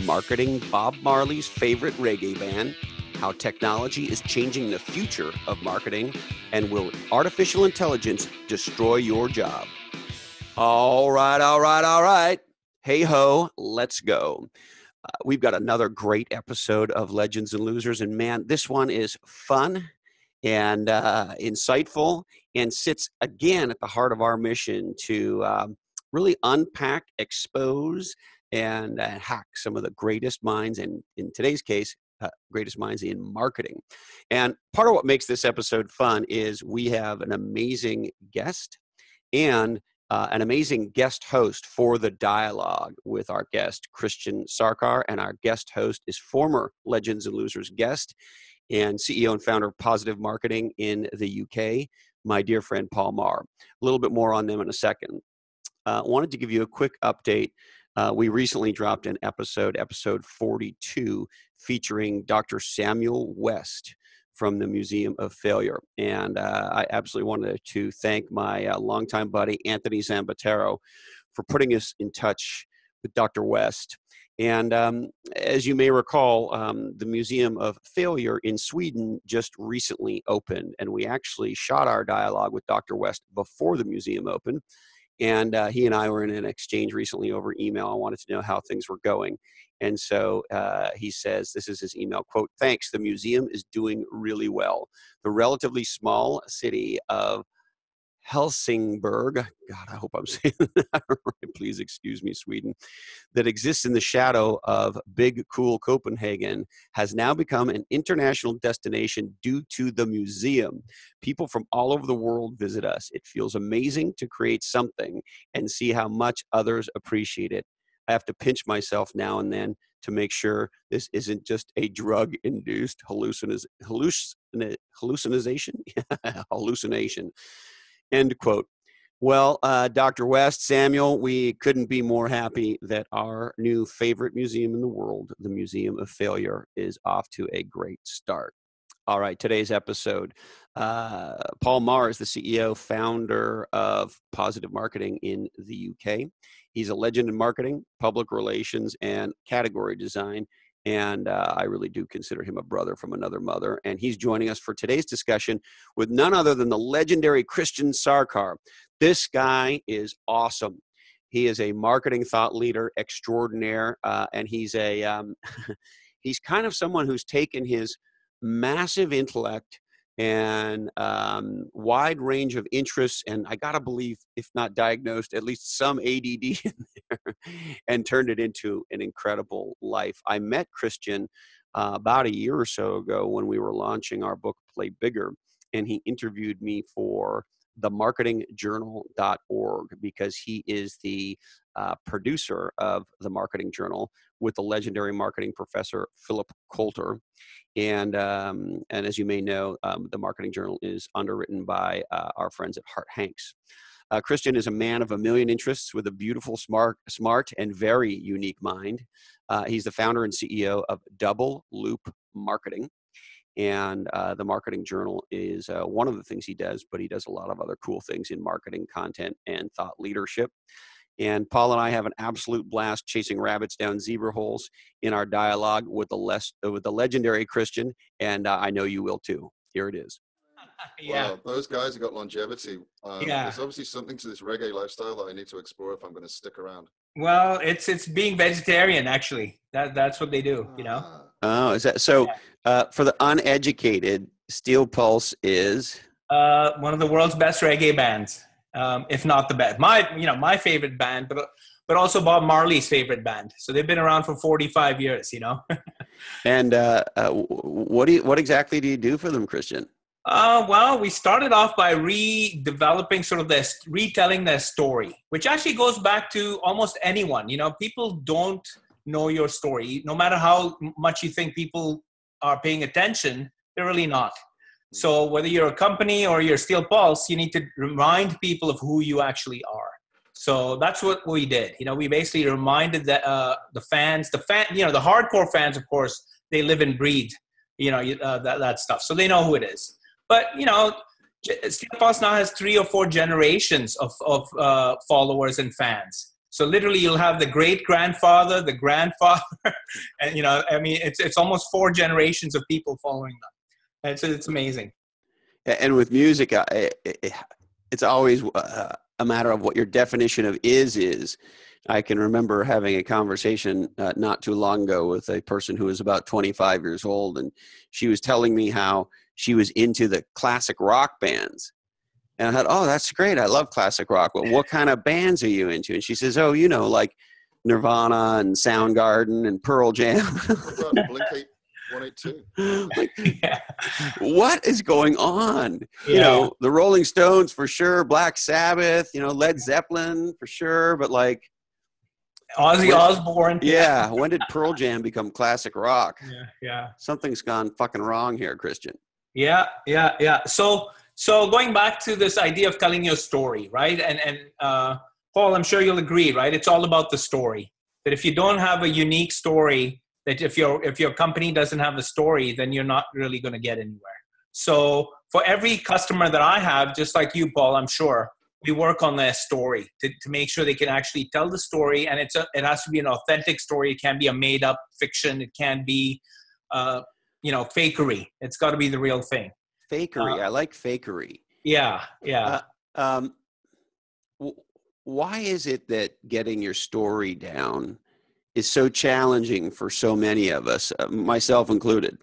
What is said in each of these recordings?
marketing Bob Marley's favorite reggae band, how technology is changing the future of marketing, and will artificial intelligence destroy your job? All right. Hey ho, let's go. We've got another great episode of Legends and Losers, and man, this one is fun and insightful and sits again at the heart of our mission to really unpack, expose, and hack some of the greatest minds, and in today's case, greatest minds in marketing. And part of what makes this episode fun is we have an amazing guest and an amazing guest host for the dialogue with our guest, Christian Sarkar. And our guest host is former Legends and Losers guest and CEO and founder of Positive Marketing in the UK, my dear friend, Paul Marr. A little bit more on them in a second. Wanted to give you a quick update. We recently dropped an episode 42, featuring Dr. Samuel West from the Museum of Failure. And I absolutely wanted to thank my longtime buddy, Anthony Zambatero, for putting us in touch with Dr. West. And as you may recall, the Museum of Failure in Sweden just recently opened. And we actually shot our dialogue with Dr. West before the museum opened. And he and I were in an exchange recently over email. I wanted to know how things were going. And so he says, this is his email, quote, "Thanks, the museum is doing really well. The relatively small city of Helsingborg," God, I hope I'm saying that right, please excuse me, Sweden, "that exists in the shadow of big, cool Copenhagen, has now become an international destination due to the museum. People from all over the world visit us. It feels amazing to create something and see how much others appreciate it. I have to pinch myself now and then to make sure this isn't just a drug-induced hallucination." End quote. Well, Dr. West, Samuel, we couldn't be more happy that our new favorite museum in the world, the Museum of Failure, is off to a great start. All right, today's episode. Paul Marr is the CEO, founder of Positive Marketing in the UK. He's a legend in marketing, public relations, and category design. And I really do consider him a brother from another mother. And he's joining us for today's discussion with none other than the legendary Christian Sarkar. This guy is awesome. He is a marketing thought leader extraordinaire. And he's he's kind of someone who's taken his massive intellect and wide range of interests, and I gotta believe, if not diagnosed, at least some ADD in there, and turned it into an incredible life. I met Christian about a year or so ago when we were launching our book, Play Bigger, and he interviewed me for themarketingjournal.org because he is the producer of the Marketing Journal with the legendary marketing professor Philip Coulter. And as you may know, the Marketing Journal is underwritten by our friends at Hart Hanks. Christian is a man of a million interests with a beautiful, smart, and very unique mind. He's the founder and CEO of Double Loop Marketing. And the Marketing Journal is one of the things he does, but he does a lot of other cool things in marketing, content, and thought leadership. And Paul and I have an absolute blast chasing rabbits down zebra holes in our dialogue with the legendary Christian, and I know you will too. Here it is. Yeah. Wow, those guys have got longevity. Yeah. There's obviously something to this reggae lifestyle that I need to explore if I'm going to stick around. Well, it's being vegetarian, actually. That's what they do, you know? Oh, is that so? For the uneducated, Steel Pulse is one of the world's best reggae bands. If not the best, my favorite band, but also Bob Marley's favorite band. So they've been around for 45 years, you know. And what exactly do you do for them, Christian? Well, we started off by redeveloping retelling their story, which actually goes back to almost anyone. You know, people don't know your story, no matter how much you think people are paying attention. They're really not. So whether you're a company or you're Steel Pulse, you need to remind people of who you actually are. So that's what we did. You know, we basically reminded the hardcore fans, of course, they live and breathe, that stuff. So they know who it is. But, Steel Pulse now has 3 or 4 generations of followers and fans. So literally you'll have the great grandfather, the grandfather, and it's almost 4 generations of people following them. And so it's amazing. And with music, it's always a matter of what your definition of is. I can remember having a conversation not too long ago with a person who was about 25 years old, and she was telling me how she was into the classic rock bands. And I thought, oh, that's great. I love classic rock. Well, what kind of bands are you into? And she says, oh, like Nirvana and Soundgarden and Pearl Jam. Blink 182. Like, what is going on? Yeah. The Rolling Stones for sure, Black Sabbath, Led Zeppelin for sure, but like Ozzy Osbourne. Yeah. When did Pearl Jam become classic rock? Yeah. Something's gone fucking wrong here, Christian. Yeah. So going back to this idea of telling your story, right? And Paul, I'm sure you'll agree, right? It's all about the story. That if you don't have a unique story, that if your company doesn't have a story, then you're not really going to get anywhere. So for every customer that I have, just like you, Paul, I'm sure, we work on their story to make sure they can actually tell the story. And it has to be an authentic story. It can't be a made up fiction. It can't be, fakery. It's got to be the real thing. Fakery. I like fakery. Yeah. Why is it that getting your story down is so challenging for so many of us, myself included?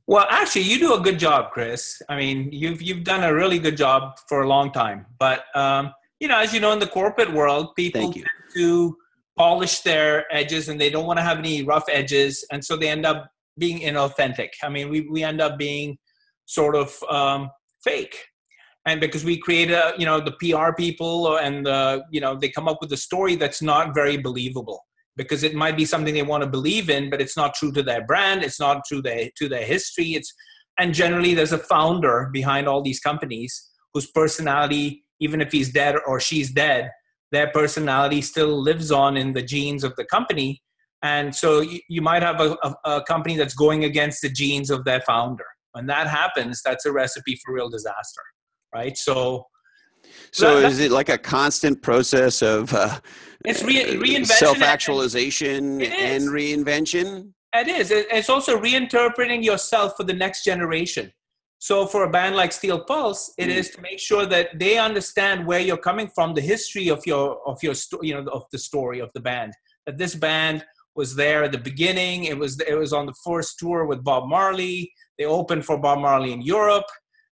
Well, actually, you do a good job, Chris. I mean, you've done a really good job for a long time. But as you know, in the corporate world, people tend to polish their edges, and they don't want to have any rough edges, and so they end up being inauthentic. I mean, we end up being sort of fake, and because we create the PR people and they come up with a story that's not very believable. Because it might be something they want to believe in, but it's not true to their brand. It's not true to their history. And generally there's a founder behind all these companies whose personality, even if he's dead or she's dead, their personality still lives on in the genes of the company. And so you might have a company that's going against the genes of their founder. When that happens, that's a recipe for real disaster, right? So is it like a constant process of it's reinvention, self-actualization and reinvention? It is. It's also reinterpreting yourself for the next generation. So for a band like Steel Pulse, it is to make sure that they understand where you're coming from, the history of of the story of the band. That this band was there at the beginning. It was on the first tour with Bob Marley. They opened for Bob Marley in Europe.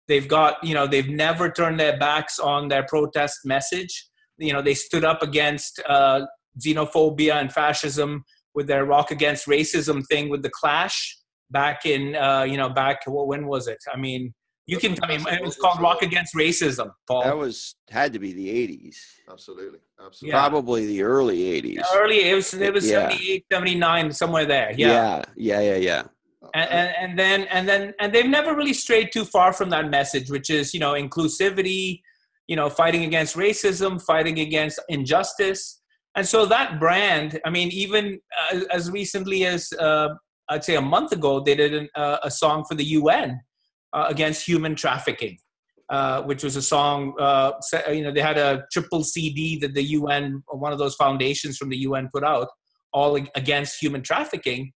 They've got, they've never turned their backs on their protest message. They stood up against xenophobia and fascism with their Rock Against Racism thing with the Clash back in, when was it? I mean, you can tell me, it was called Rock Against Racism, Paul. That had to be the 80s. Absolutely. Yeah. Probably the early 80s. It was 78, 79, somewhere there. Yeah. And they've never really strayed too far from that message, which is, inclusivity, fighting against racism, fighting against injustice. And so that brand, I mean, even as recently as, I'd say a month ago, they did a song for the UN against human trafficking, which was a song, they had a triple CD that the UN, one of those foundations from the UN put out, all against human trafficking.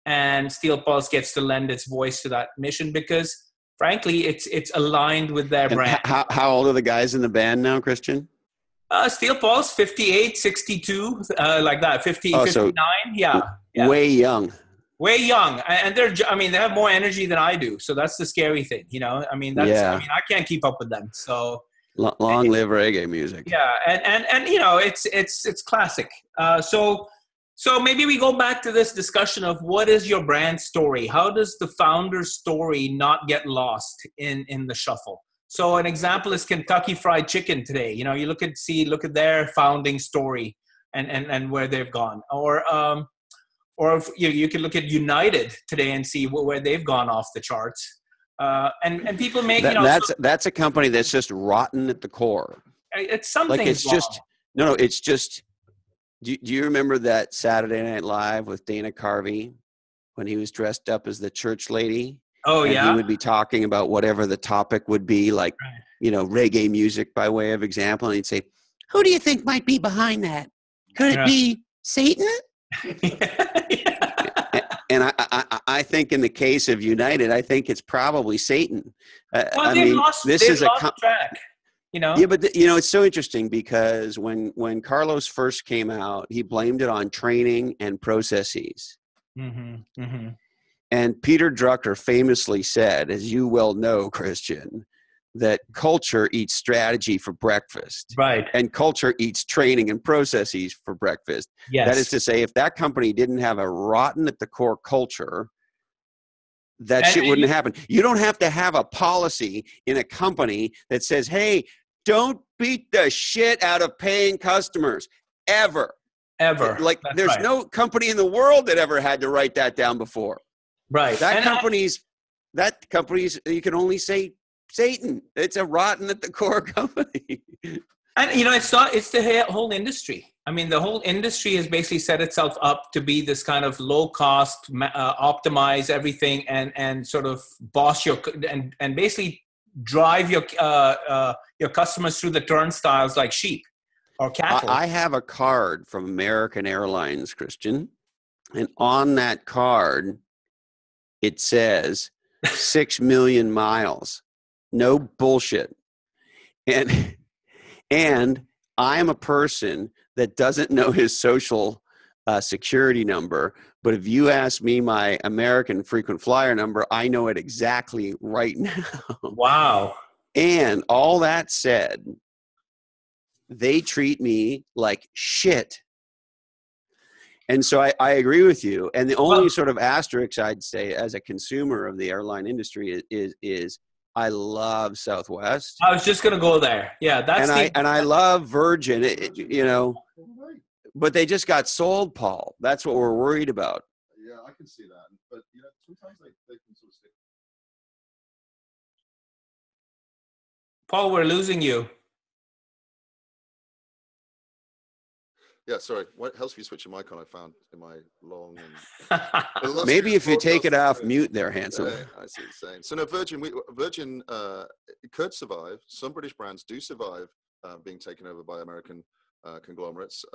And Steel Pulse gets to lend its voice to that mission because, frankly, it's aligned with their brand. How old are the guys in the band now, Christian? Steel Pulse, 58, 62, like that, 59. Yeah. Way young. Way young. And they have more energy than I do. So that's the scary thing, I mean, I can't keep up with them. So long live reggae music. Yeah. And it's classic. So maybe we go back to this discussion of what is your brand story? How does the founder's story not get lost in the shuffle? So an example is Kentucky Fried Chicken today. You look at their founding story and where they've gone. Or if you can look at United today and see where they've gone off the charts. And people make, that's a company that's just rotten at the core. It's something like it's wrong. It's just. Do you remember that Saturday Night Live with Dana Carvey when he was dressed up as the church lady? Oh, and yeah. He would be talking about whatever the topic would be, like, reggae music by way of example. And he'd say, who do you think might be behind that? Could it Yeah. be Satan? Yeah. And I think in the case of United, I think it's probably Satan. Well, I they've mean, lost track, you know? yeah, but you know, it's so interesting because when Carlos first came out, he blamed it on training and processes. Mm-hmm, mm-hmm. And Peter Drucker famously said, as you well know, Christian, that culture eats strategy for breakfast. Right. And culture eats training and processes for breakfast. Yes. That is to say, if that company didn't have a rotten at the core culture, that shit wouldn't happen. You don't have to have a policy in a company that says, hey, don't beat the shit out of paying customers ever. Like That's there's right. no company in the world that ever had to write that down before. Right. That company's you can only say Satan. It's a rotten at the core company. And you know, it's the whole industry. I mean, the whole industry has basically set itself up to be this kind of low cost, optimize everything, and sort of boss and basically drive your customers through the turnstiles like sheep or cattle. I have a card from American Airlines, Christian, and on that card it says 6 million miles. No bullshit. And I am a person that doesn't know his social security number, but if you ask me my American frequent flyer number, I know it exactly right now. Wow. And all that said, they treat me like shit. And so I agree with you. And the only sort of asterisk I'd say as a consumer of the airline industry is I love Southwest. I was just going to go there. Yeah, that's and I love Virgin, you know, but they just got sold, Paul. That's what we're worried about. Yeah, I can see that. But you know, sometimes they can sort of stick. Paul, we're losing you. Yeah, sorry. What helps you switch your mic on? I found in my long and maybe if you take it off mute there, handsome. Yeah, I see what you're saying. So no, Virgin could survive. Some British brands do survive being taken over by American conglomerates.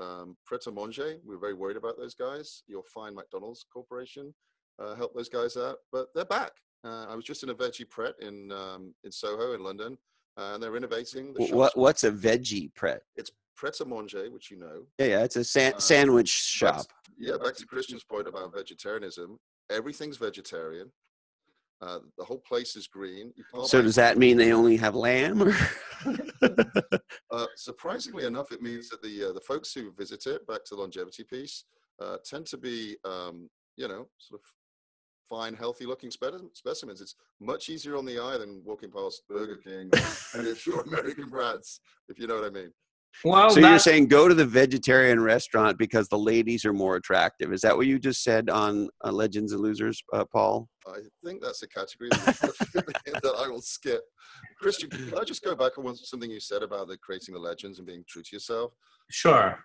Pret a Manger, we're very worried about those guys. You'll find McDonald's Corporation help those guys out, but they're back. I was just in a veggie Pret in Soho in London, and they're innovating. What's a veggie Pret? It's Pret a Manger, which you know. Yeah, it's a sandwich shop. Back to Christian's point about vegetarianism. Everything's vegetarian. The whole place is green. So does that mean they only have lamb? Surprisingly enough, it means that the folks who visit it, back to the longevity piece, tend to be, sort of fine, healthy-looking specimens. It's much easier on the eye than walking past Burger King and it's your American brands, if you know what I mean. Well, so you're saying go to the vegetarian restaurant because the ladies are more attractive. Is that what you just said on Legends and Losers, Paul? I think that's a category that I will skip. Christian, can I just go back on something you said about creating the legends and being true to yourself? Sure.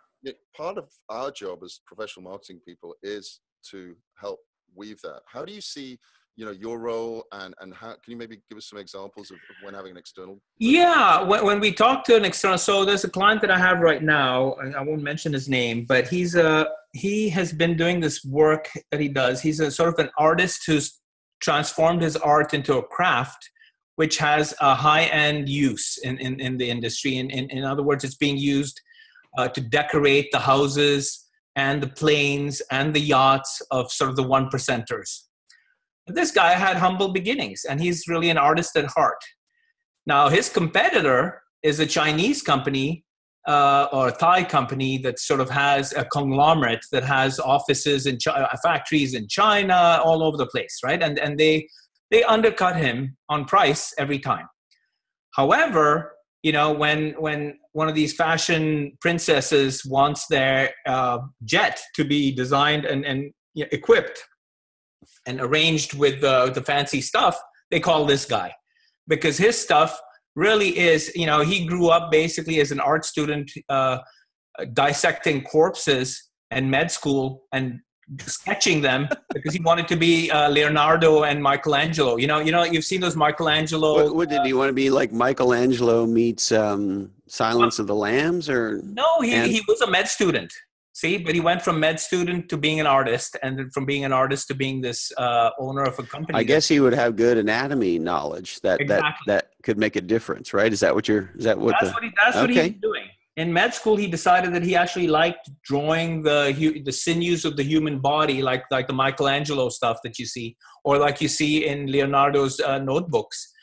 Part of our job as professional marketing people is to help weave that. How do you see your role and how can you maybe give us some examples of when having an external? Yeah, when we talk to an external, so there's a client that I have right now, and I won't mention his name, but he has been doing this work that he does. He's a sort of an artist who's transformed his art into a craft, which has a high-end use in the industry. In other words, it's being used to decorate the houses and the planes and the yachts of sort of the one percenters. This guy had humble beginnings, and he's really an artist at heart. Now, his competitor is a Chinese company or a Thai company that sort of has a conglomerate that has offices and factories in China, all over the place, right? And they undercut him on price every time. However, when one of these fashion princesses wants their jet to be designed and equipped and arranged with the fancy stuff, they call this guy because his stuff really is, he grew up basically as an art student dissecting corpses in med school and sketching them because he wanted to be Leonardo and Michelangelo. You've seen those Michelangelo. What did he want to be like? Michelangelo meets Silence of the Lambs, or no? He was a med student. See, but he went from med student to being an artist, and then from being an artist to being this owner of a company. I guess he would have good anatomy knowledge that could make a difference, right? Is that what what he's doing. In med school, he decided that he actually liked drawing the sinews of the human body, like the Michelangelo stuff that you see, or like you see in Leonardo's notebooks.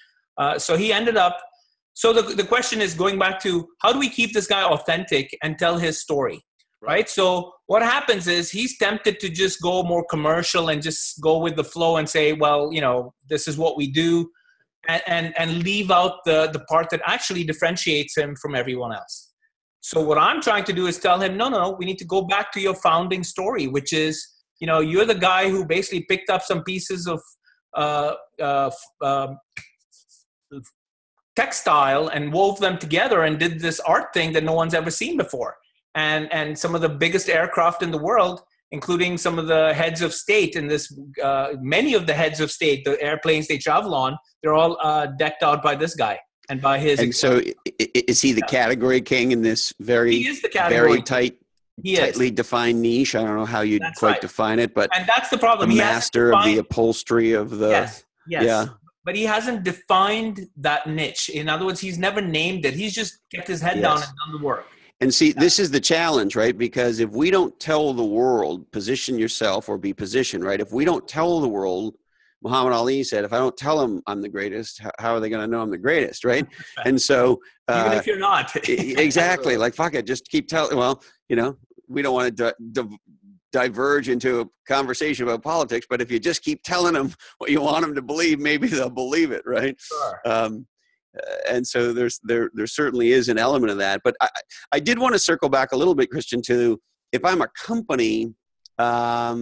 So he ended up. So the question is, going back to, how do we keep this guy authentic and tell his story? Right. So what happens is he's tempted to just go more commercial and just go with the flow and say, well, this is what we do, and leave out the part that actually differentiates him from everyone else. So what I'm trying to do is tell him, no, we need to go back to your founding story, which is, you're the guy who basically picked up some pieces of textile and wove them together and did this art thing that no one's ever seen before. And some of the biggest aircraft in the world, including some of the heads of state in this, many of the heads of state, the airplanes they travel on, they're all decked out by this guy and by his. And so is he the category king in this very tightly defined niche? I don't know how you'd define it, but and that's the problem. The master of the upholstery of the. Yes. Yeah. But he hasn't defined that niche. In other words, he's never named it. He's just kept his head down and done the work. And see, this is the challenge, right? Because if we don't tell the world, position yourself or be positioned, right? If we don't tell the world, Muhammad Ali said, if I don't tell them I'm the greatest, how are they going to know I'm the greatest, right? And so... even if you're not. Exactly. Like, fuck it, just keep telling... Well, we don't want to diverge into a conversation about politics, but if you just keep telling them what you want them to believe, maybe they'll believe it, right? Sure. And so there certainly is an element of that. But I did want to circle back a little bit, Christian, to if I'm a company, how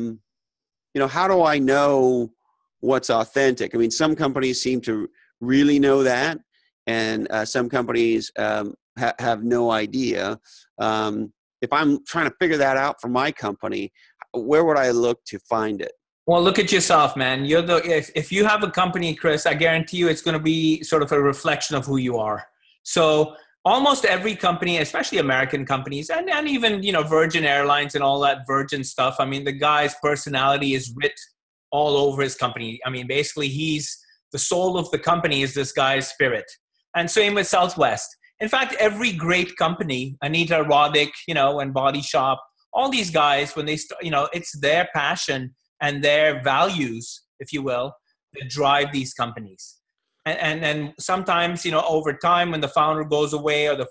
do I know what's authentic? I mean, some companies seem to really know that, and some companies have no idea. If I'm trying to figure that out for my company, where would I look to find it? Well, look at yourself, man. If you have a company, Chris, I guarantee you it's going to be sort of a reflection of who you are. So almost every company, especially American companies, and even, Virgin Airlines and all that Virgin stuff. I mean, the guy's personality is writ all over his company. I mean, basically he's the soul of the company is this guy's spirit. And same with Southwest. In fact, every great company, Anita Roddick, and Body Shop, all these guys, when they it's their passion and their values, if you will, that drive these companies. And sometimes, over time, when the founder goes away or the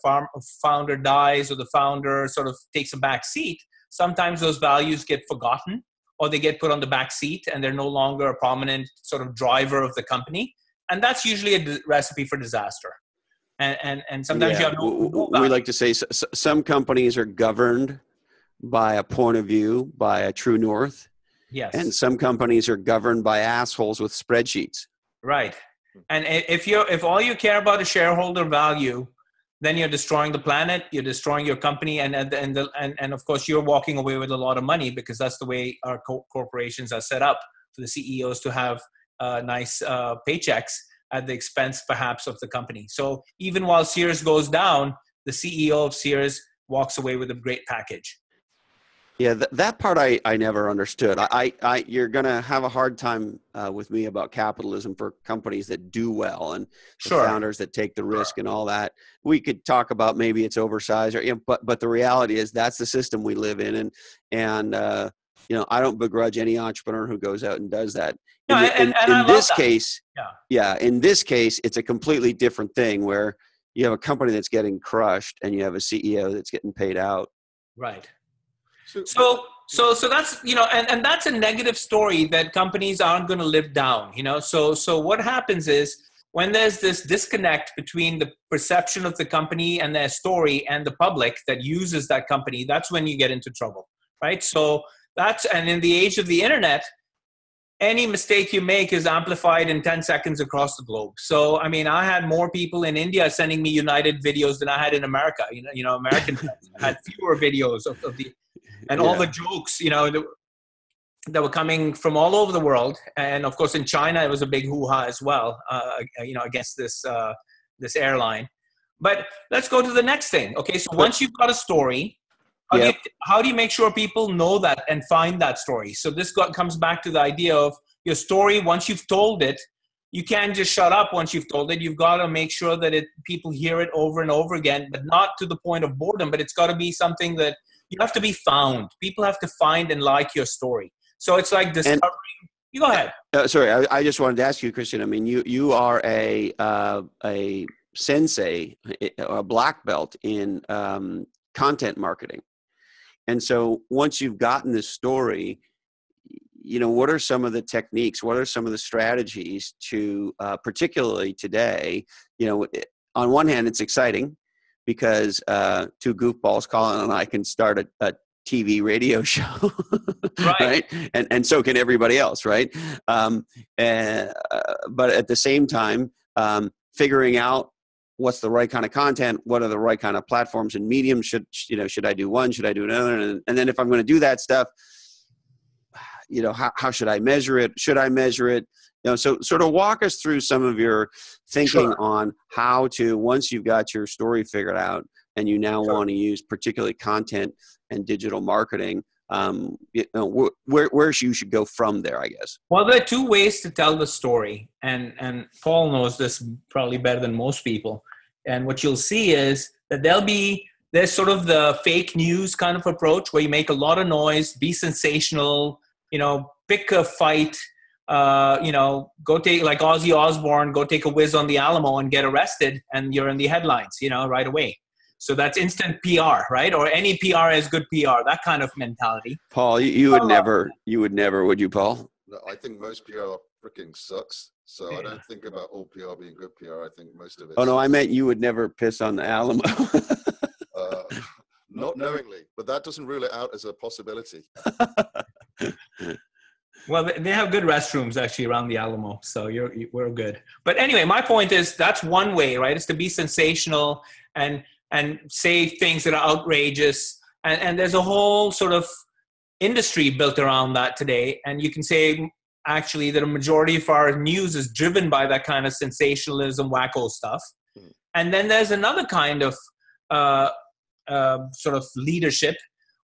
founder dies or the founder sort of takes a back seat, sometimes those values get forgotten or they get put on the back seat and they're no longer a prominent sort of driver of the company. And that's usually a recipe for disaster. And sometimes you have no we like to say some companies are governed by a point of view, by a true north. Yes. And some companies are governed by assholes with spreadsheets. Right. And if all you care about is shareholder value, then you're destroying the planet, you're destroying your company, and of course you're walking away with a lot of money, because that's the way our corporations are set up, for the CEOs to have nice paychecks at the expense perhaps of the company. So even while Sears goes down, the CEO of Sears walks away with a great package. Yeah, that part I never understood. You're going to have a hard time with me about capitalism for companies that do well and founders that take the risk and all that. We could talk about maybe it's oversized, but the reality is that's the system we live in, and I don't begrudge any entrepreneur who goes out and does that. In this case, it's a completely different thing where you have a company that's getting crushed and you have a CEO that's getting paid out. Right. So that's, and that's a negative story that companies aren't going to live down, So what happens is when there's this disconnect between the perception of the company and their story and the public that uses that company, that's when you get into trouble, right? So and in the age of the internet, any mistake you make is amplified in 10 seconds across the globe. So, I mean, I had more people in India sending me United videos than I had in America. American had fewer videos of all the jokes, that were coming from all over the world. And of course, in China, it was a big hoo-ha as well, against this airline. But let's go to the next thing. Okay, so once you've got a story, Yep. How do you make sure people know that and find that story? So this comes back to the idea of your story. Once you've told it, you can't just shut up once you've told it. You've got to make sure that people hear it over and over again, but not to the point of boredom, but it's got to be something that you have to be found. People have to find and like your story. So it's like discovering. You go ahead. Sorry, I just wanted to ask you, Christian. I mean, you are a sensei, a black belt in content marketing. And so once you've gotten this story, what are some of the techniques? What are some of the strategies to, particularly today, on one hand, it's exciting because two goofballs, Colin and I, can start a TV radio show, right? And so can everybody else, right? But at the same time, figuring out what's the right kind of content, what are the right kind of platforms and mediums, should I do one, should I do another? And then if I'm going to do that stuff, how should I measure it? Should I measure it? So sort of walk us through some of your thinking on how to, once you've got your story figured out and you now want to use particularly content and digital marketing, where you should go from there, I guess. Well, there are two ways to tell the story, and Paul knows this probably better than most people. And what you'll see is that there's sort of the fake news kind of approach where you make a lot of noise, be sensational, pick a fight, go take, like Ozzy Osbourne, go take a whiz on the Alamo and get arrested, and you're in the headlines, right away. So that's instant PR, right? Or any PR is good PR, that kind of mentality. Paul, you would never, would you, Paul? No, I think most PR freaking sucks. So I don't think about all PR being good PR. I think most of it. Oh, no, I meant you would never piss on the Alamo. Not knowingly, but that doesn't rule it out as a possibility. Well, they have good restrooms actually around the Alamo, so we're good. But anyway, my point is that's one way, right? Is to be sensational and say things that are outrageous. And there's a whole sort of industry built around that today. And you can say actually that a majority of our news is driven by that kind of sensationalism, wacko stuff. And then there's another kind of sort of leadership,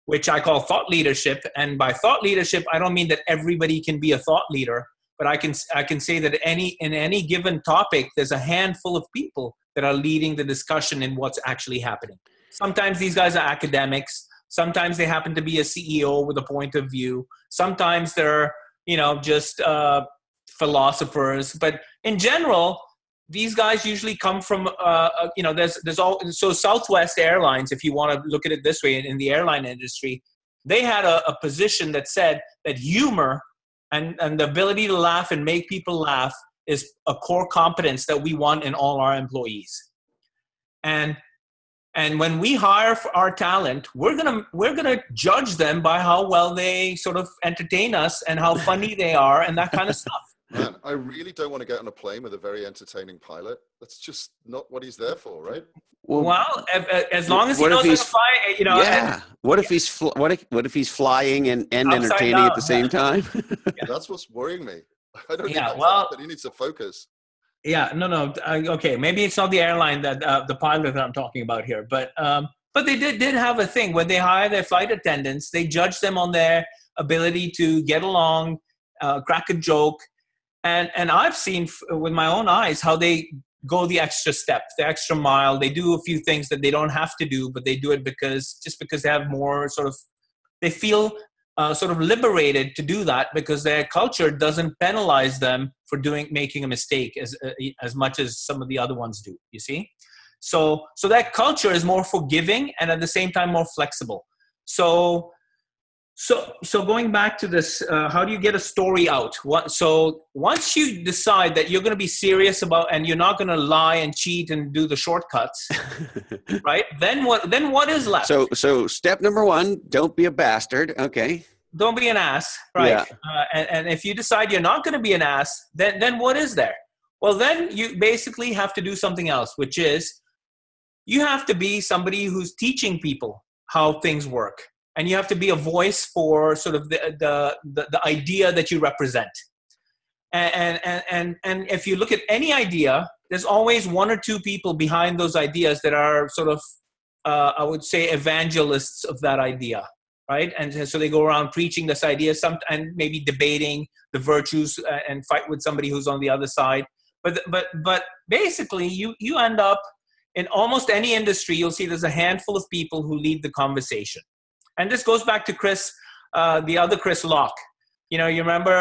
which I call thought leadership. And by thought leadership, I don't mean that everybody can be a thought leader, but I can say that in any given topic, there's a handful of people that are leading the discussion in what's actually happening. Sometimes these guys are academics. Sometimes they happen to be a CEO with a point of view. Sometimes they're, just philosophers. But in general, these guys usually come from, so Southwest Airlines, if you want to look at it this way, in the airline industry, they had a position that said that humor and the ability to laugh and make people laugh is a core competence that we want in all our employees. And when we hire our talent, we're gonna judge them by how well they sort of entertain us and how funny they are and that kind of stuff. Man, I really don't want to get on a plane with a very entertaining pilot. That's just not what he's there for, right? Well, as long as he knows how to fly, Yeah. What if he's flying and entertaining at the same time? Yeah. That's what's worrying me. I don't but he needs to focus. Yeah, no. Okay, maybe it's not the airline that the pilot that I'm talking about here, but they did have a thing when they hire their flight attendants. They judge them on their ability to get along, crack a joke, and I've seen with my own eyes how they go the extra step, the extra mile. They do a few things that they don't have to do, but they do it because they have more they feel sort of liberated to do that because their culture doesn't penalize them for making a mistake as much as some of the other ones do, you see? So that culture is more forgiving and at the same time more flexible. So going back to this, how do you get a story out? So once you decide that you're going to be serious about, and you're not going to lie and cheat and do the shortcuts, right? Then what is left? So step number one, don't be a bastard. Okay. Don't be an ass, right? Yeah. And if you decide you're not going to be an ass, then what is there? Well, then you basically have to do something else, which is you have to be somebody who's teaching people how things work. And you have to be a voice for sort of the idea that you represent. And if you look at any idea, there's always one or two people behind those ideas that are sort of I would say, evangelists of that idea, right? And so they go around preaching this idea, and maybe debating the virtues and fight with somebody who's on the other side. But basically, you end up in almost any industry, you'll see there's a handful of people who lead the conversation. And this goes back to Chris, the other Chris Locke. You remember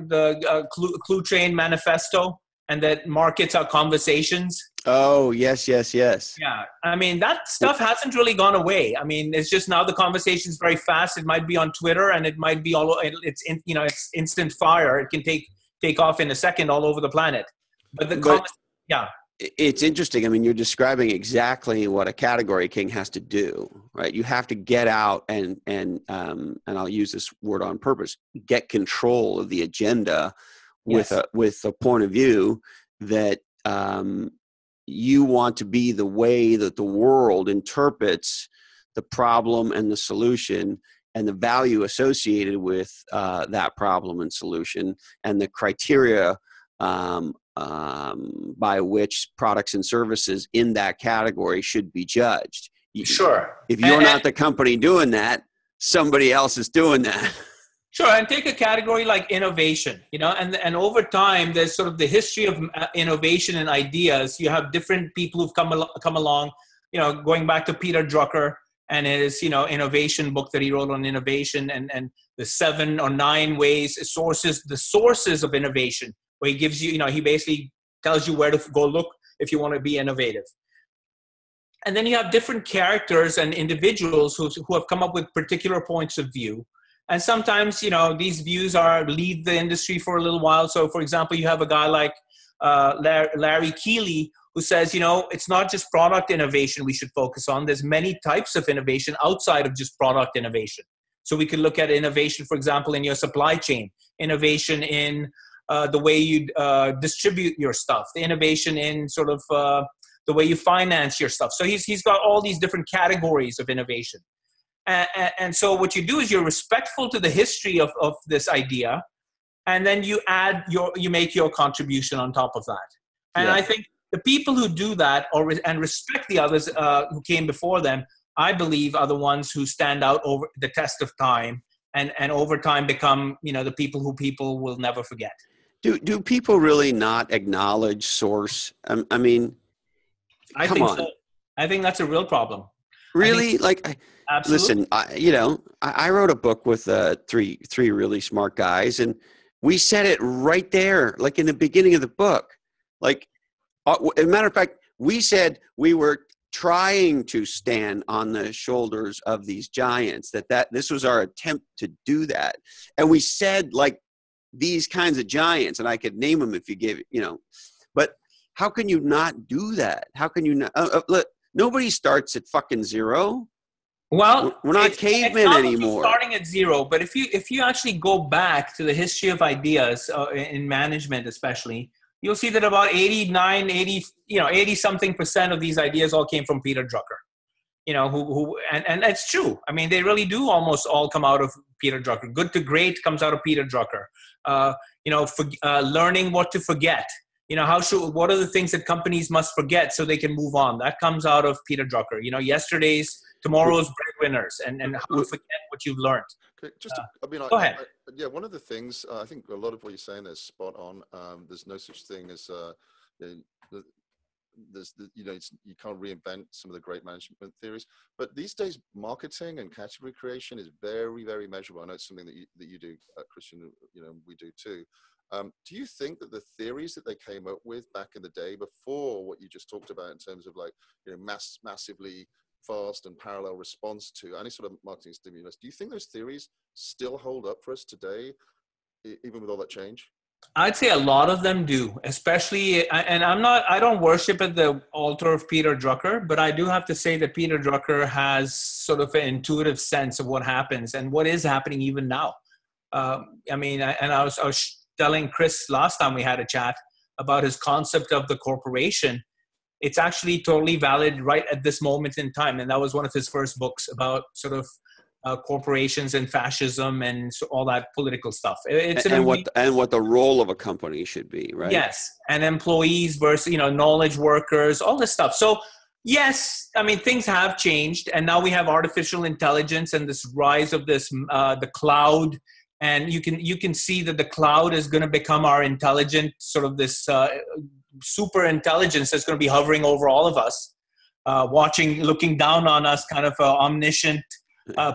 the Clue Train Manifesto, and that markets are conversations. Oh, yes. Yeah. I mean, that stuff hasn't really gone away. I mean, it's just now the conversation is very fast. It might be on Twitter, and it might be it's instant fire. It can take off in a second all over the planet. Yeah. It's interesting. I mean, you're describing exactly what a category king has to do, right? You have to get out and I'll use this word on purpose, get control of the agenda with a point of view that you want to be the way that the world interprets the problem and the solution and the value associated with that problem and solution, and the criteria by which products and services in that category should be judged. Sure. If you're not the company doing that, somebody else is doing that. Sure, and take a category like innovation, and over time, there's sort of the history of innovation and ideas. You have different people who've come along, going back to Peter Drucker and his, innovation book that he wrote on innovation, and the 7 or 9 the sources of innovation, where he gives you, he basically tells you where to go look if you want to be innovative. And then you have different characters and individuals who have come up with particular points of view. And sometimes, these views lead the industry for a little while. So, for example, you have a guy like Larry Keeley, who says, it's not just product innovation we should focus on. There's many types of innovation outside of just product innovation. So we could look at innovation, for example, in your supply chain, innovation in the way you distribute your stuff, the innovation in sort of the way you finance your stuff. So he's got all these different categories of innovation. And so what you do is you're respectful to the history of this idea, and then you make your contribution on top of that. And I think the people who do that and respect the others who came before them, I believe, are the ones who stand out over the test of time, and over time become, the people who people will never forget. Do people really not acknowledge source? I mean, I think so. I think that's a real problem. Really? Absolutely. Listen, I wrote a book with three really smart guys, and we said it right there, like in the beginning of the book. Like, as a matter of fact, we said we were trying to stand on the shoulders of these giants, that this was our attempt to do that. And we said, like, these kinds of giants, and I could name them if you gave it, but how can you not do that? How can you not? Look, nobody starts at fucking zero. Well, we're not cavemen anymore. Starting at zero, but if you actually go back to the history of ideas in management, especially, you'll see that about 80-something% of these ideas all came from Peter Drucker. And it's true. I mean, they really do almost all come out of Peter Drucker. Good to great comes out of Peter Drucker. Learning what to forget. What are the things that companies must forget so they can move on? That comes out of Peter Drucker. Tomorrow's breadwinners, and how to forget what you've learned. Okay, go ahead. One of the things, I think a lot of what you're saying is spot on. There's no such thing as you can't reinvent some of the great management theories. But these days, marketing and category creation is very, very measurable. I know it's something that you do, Christian. We do too. Do you think that the theories that they came up with back in the day, before what you just talked about in terms of massively fast and parallel response to any sort of marketing stimulus, do you think those theories still hold up for us today, even with all that change? I'd say a lot of them do, especially, and I don't worship at the altar of Peter Drucker, but I do have to say that Peter Drucker has sort of an intuitive sense of what happens and what is happening even now. I was telling Chris last time we had a chat about his concept of the corporation. It's actually totally valid right at this moment in time. And that was one of his first books about sort of corporations and fascism and all that political stuff. What the role of a company should be, right? Yes. And employees versus, knowledge workers, all this stuff. So, Yes, I mean things have changed, and now we have artificial intelligence and this rise of this the cloud, and you can see that the cloud is going to become our intelligent sort of this super intelligence that's going to be hovering over all of us, looking down on us, kind of omniscient,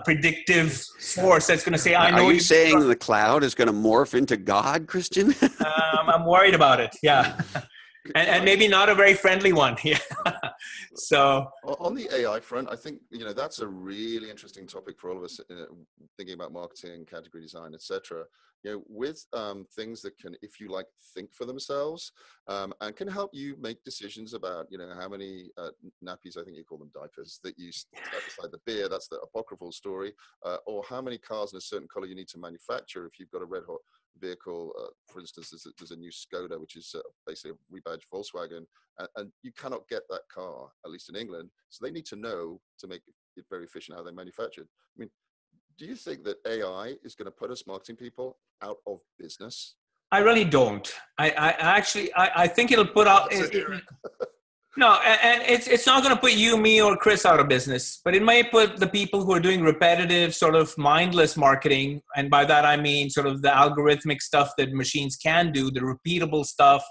predictive force that's going to say, "I know." Are you saying the cloud is going to morph into God, Christian? I'm worried about it. Yeah. And maybe not a very friendly one. Yeah. So on the AI front, I think that's a really interesting topic for all of us thinking about marketing, category design, etc. With things that can, if you like, think for themselves and can help you make decisions about how many nappies, I think you call them diapers, that you set beside the beer. That's the apocryphal story, or how many cars in a certain color you need to manufacture if you've got a red hot vehicle. For instance, there's a new Skoda, which is basically a rebadged Volkswagen, and you cannot get that car, at least in England. So they need to know to make it very efficient how they manufacture it. I mean, do you think that AI is going to put us marketing people out of business? I really don't. I think it'll put out. No, and it's not going to put you, me, or Chris out of business, but it may put the people who are doing repetitive, sort of mindless marketing, and by that I mean sort of the algorithmic stuff that machines can do, the repeatable stuff.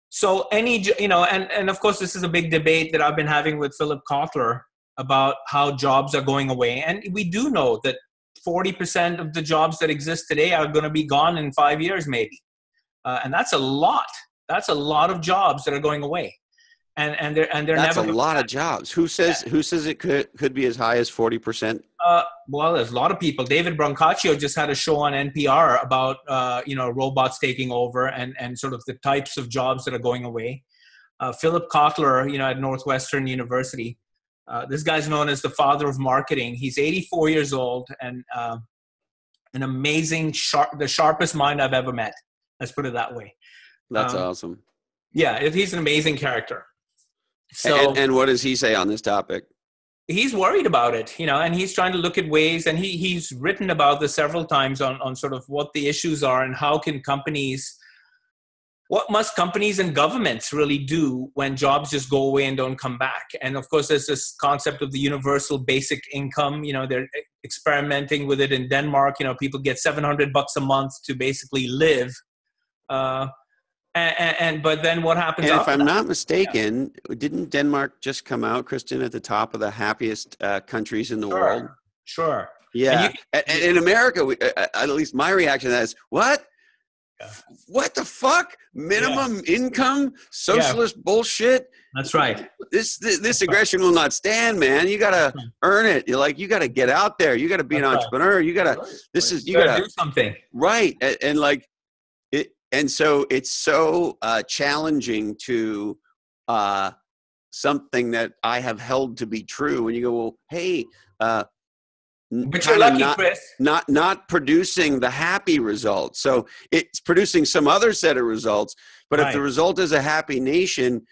So and of course this is a big debate that I've been having with Philip Kotler about how jobs are going away, and we do know that 40% of the jobs that exist today are going to be gone in 5 years, maybe, and that's a lot. That's a lot of jobs that are going away. And they're That's never a lot of jobs. Who says it could be as high as 40%? Well, there's a lot of people. David Brancaccio just had a show on NPR about robots taking over and sort of the types of jobs that are going away. Philip Kotler, at Northwestern University, this guy's known as the father of marketing. He's 84 years old and an amazing, the sharpest mind I've ever met. Let's put it that way. That's awesome. Yeah, he's an amazing character. So, and what does he say on this topic? He's worried about it, and he's trying to look at ways, and he's written about this several times on sort of what the issues are and what must companies and governments really do when jobs just go away and don't come back. And of course, there's this concept of the universal basic income. They're experimenting with it in Denmark. People get $700 a month to basically live. But then what happens? And if I'm not mistaken, didn't Denmark just come out, Kristen, at the top of the happiest countries in the world? Sure. Yeah. And in America, at least my reaction to that is, what? Yeah. What the fuck? Minimum income? Socialist bullshit? That's right. This aggression will not stand, man. You got to earn it. You got to get out there. You got to be an entrepreneur. You got to, you got to do something. Right. And like, and so it's so challenging to something that I have held to be true. And you go, well, hey, but you're lucky, Chris. Not producing the happy results. So it's producing some other set of results. But if the result is a happy nation,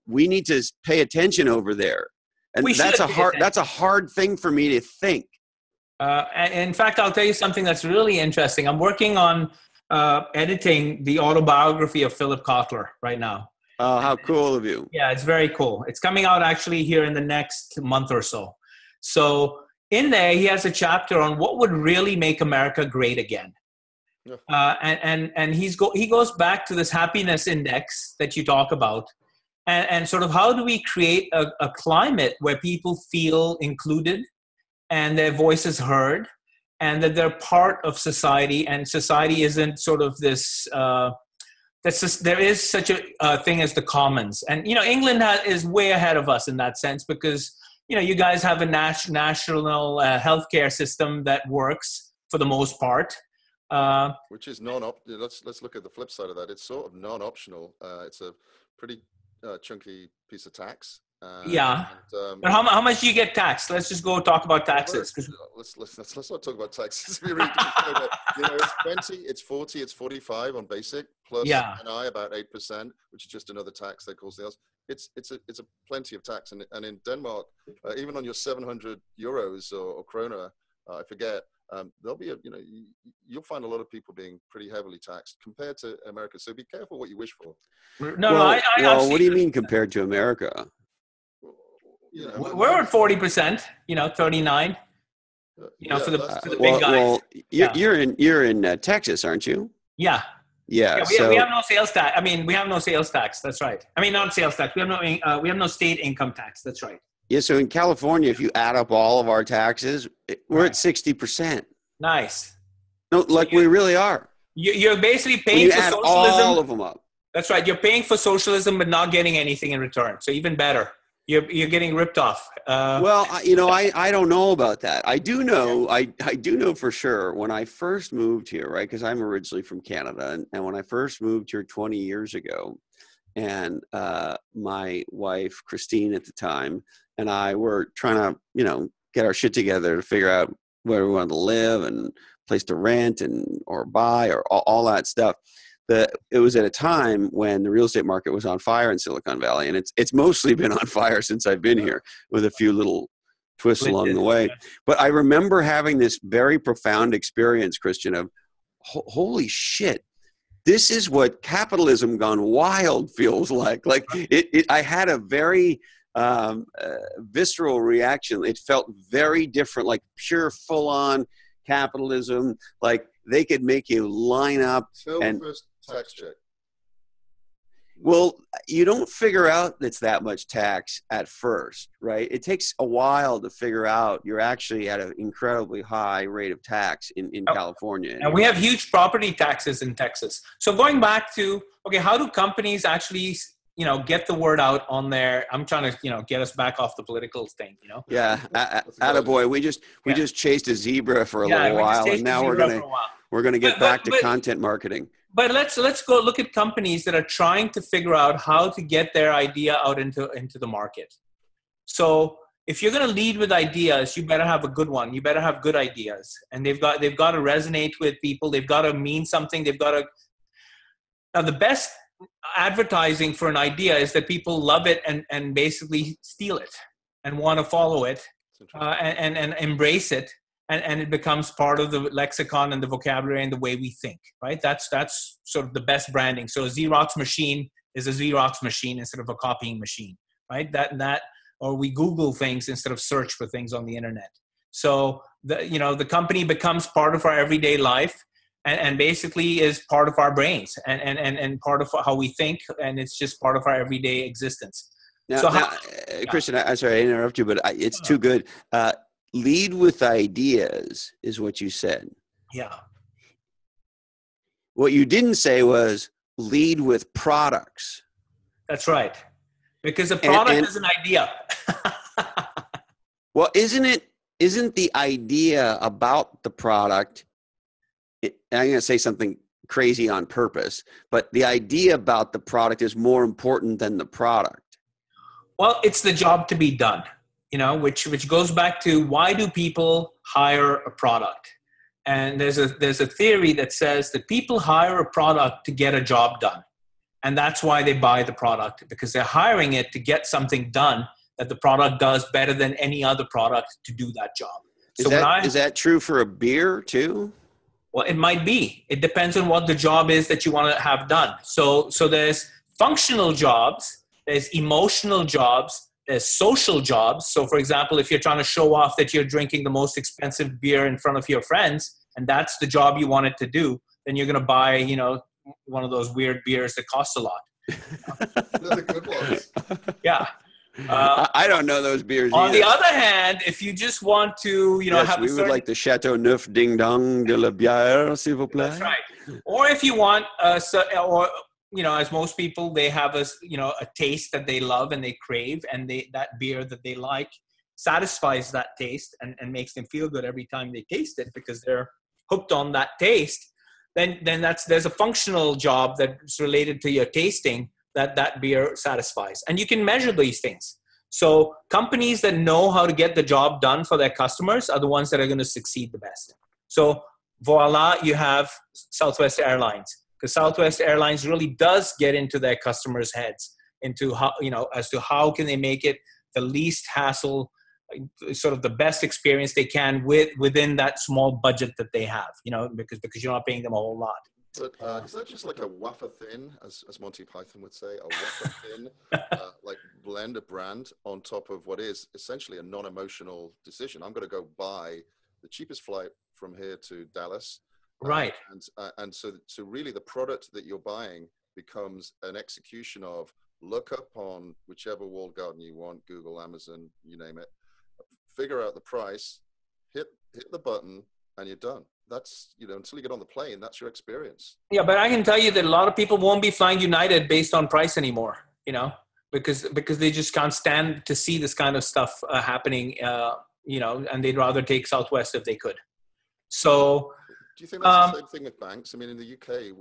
we need to pay attention over there. And that's a hard thing for me to think. In fact, I'll tell you something that's really interesting. I'm working on editing the autobiography of Philip Kotler right now. Oh, how cool of you. Yeah, it's very cool. It's coming out actually here in the next month or so. So in there, he has a chapter on what would really make America great again. Yeah. And he goes back to this happiness index that you talk about and sort of how do we create a climate where people feel included and their voices heard and that they're part of society, and society isn't sort of this, there is such a thing as the commons. And, England is way ahead of us in that sense because, you guys have a national healthcare system that works for the most part. Which is let's look at the flip side of that. It's sort of non-optional. It's a pretty chunky piece of tax. But how much do you get taxed? Let's just go talk about taxes. Let's not talk about taxes. It's 20, it's 40, it's 45 on basic plus NI about 8%, which is just another tax they call something else. It's a plenty of tax, and in Denmark, even on your 700 euros or kroner, I forget. There'll be you'll find a lot of people being pretty heavily taxed compared to America. So be careful what you wish for. Well, what do you mean compared to America? We're at 40%, 39, for the big guys. Well, you're in Texas, aren't you? Yeah. Yeah. We have no sales tax. I mean, we have no sales tax. That's right. I mean, not sales tax. We have no state income tax. That's right. Yeah. So in California, if you add up all of our taxes, we're at 60%. Nice. No, like we really are. You're basically paying for socialism. All of them up. That's right. You're paying for socialism, but not getting anything in return. So even better. You're getting ripped off. Well, I don't know about that. I do know, I do know for sure when I first moved here, right? Because I'm originally from Canada, and when I first moved here 20 years ago, and my wife Christine at the time and I were trying to, get our shit together to figure out where we wanted to live and place to rent or buy or all that stuff. It was at a time when the real estate market was on fire in Silicon Valley, and it's mostly been on fire since I've been here, with a few little twists along the way. But I remember having this very profound experience, Christian, of holy shit, this is what capitalism gone wild feels like. Like I had a very visceral reaction. It felt very different, like pure full-on capitalism. Like they could make you line up and tax check. Well, you don't figure out it's that much tax at first, right? It takes a while to figure out you're actually at an incredibly high rate of tax in California. And we have huge property taxes in Texas. So going back to, how do companies actually, get the word out on their, I'm trying to, get us back off the political thing, Yeah. Attaboy. We just chased a zebra for a little while, and now we're going to get back to content marketing. But let's go look at companies that are trying to figure out how to get their idea out into the market. So if you're going to lead with ideas, you better have a good one. You better have good ideas, and they've got to resonate with people. They've got to mean something. Now the best advertising for an idea is that people love it and basically steal it and want to follow it and embrace it. And it becomes part of the lexicon and the vocabulary and the way we think, right? That's sort of the best branding. So a Xerox machine is a Xerox machine instead of a copying machine, right? Or we Google things instead of search for things on the internet. So the company becomes part of our everyday life and basically is part of our brains and part of how we think, and it's just part of our everyday existence. Now, Christian, I'm sorry I interrupt you, but it's too good. Lead with ideas is what you said. Yeah. What you didn't say was lead with products. That's right. Because a product is an idea. Well, isn't the idea about the product, I'm going to say something crazy on purpose, but the idea about the product is more important than the product. Well, it's the job to be done. Which goes back to why do people hire a product? And there's a theory that says that people hire a product to get a job done. And that's why they buy the product, because they're hiring it to get something done that the product does better than any other product to do that job. Is that true for a beer too? Well, it might be. It depends on what the job is that you want to have done. So there's functional jobs, there's emotional jobs, there's social jobs. So for example, if you're trying to show off that you're drinking the most expensive beer in front of your friends, and that's the job you wanted to do, then you're going to buy, one of those weird beers that costs a lot. They're the good ones. Yeah. I don't know those beers On either. the other hand, if you just want to, have we would like the Chateau Neuf Ding Dong de la Bière, s'il vous plaît. That's right. Or if you want, as most people, they have a taste that they love and they crave, and that beer that they like satisfies that taste and makes them feel good every time they taste it because they're hooked on that taste. Then there's a functional job that's related to your tasting that beer satisfies, and you can measure these things. So companies that know how to get the job done for their customers are the ones that are going to succeed the best. So voila, you have Southwest Airlines. Because Southwest Airlines really does get into their customers' heads into how, as to how can they make it the least hassle, sort of the best experience they can within that small budget that they have, because you're not paying them a whole lot. But is that just like a wafer thin, as Monty Python would say, a wafer thin, like blend a brand on top of what is essentially a non-emotional decision? I'm going to go buy the cheapest flight from here to Dallas, Right. and so really the product that you're buying becomes an execution of look up on whichever walled garden you want, Google, Amazon, you name it, figure out the price, hit the button, and you're done. That's, until you get on the plane, that's your experience. Yeah, but I can tell you that a lot of people won't be flying United based on price anymore, because they just can't stand to see this kind of stuff happening, and they'd rather take Southwest if they could. So, do you think that's the same thing with banks? I mean, in the UK,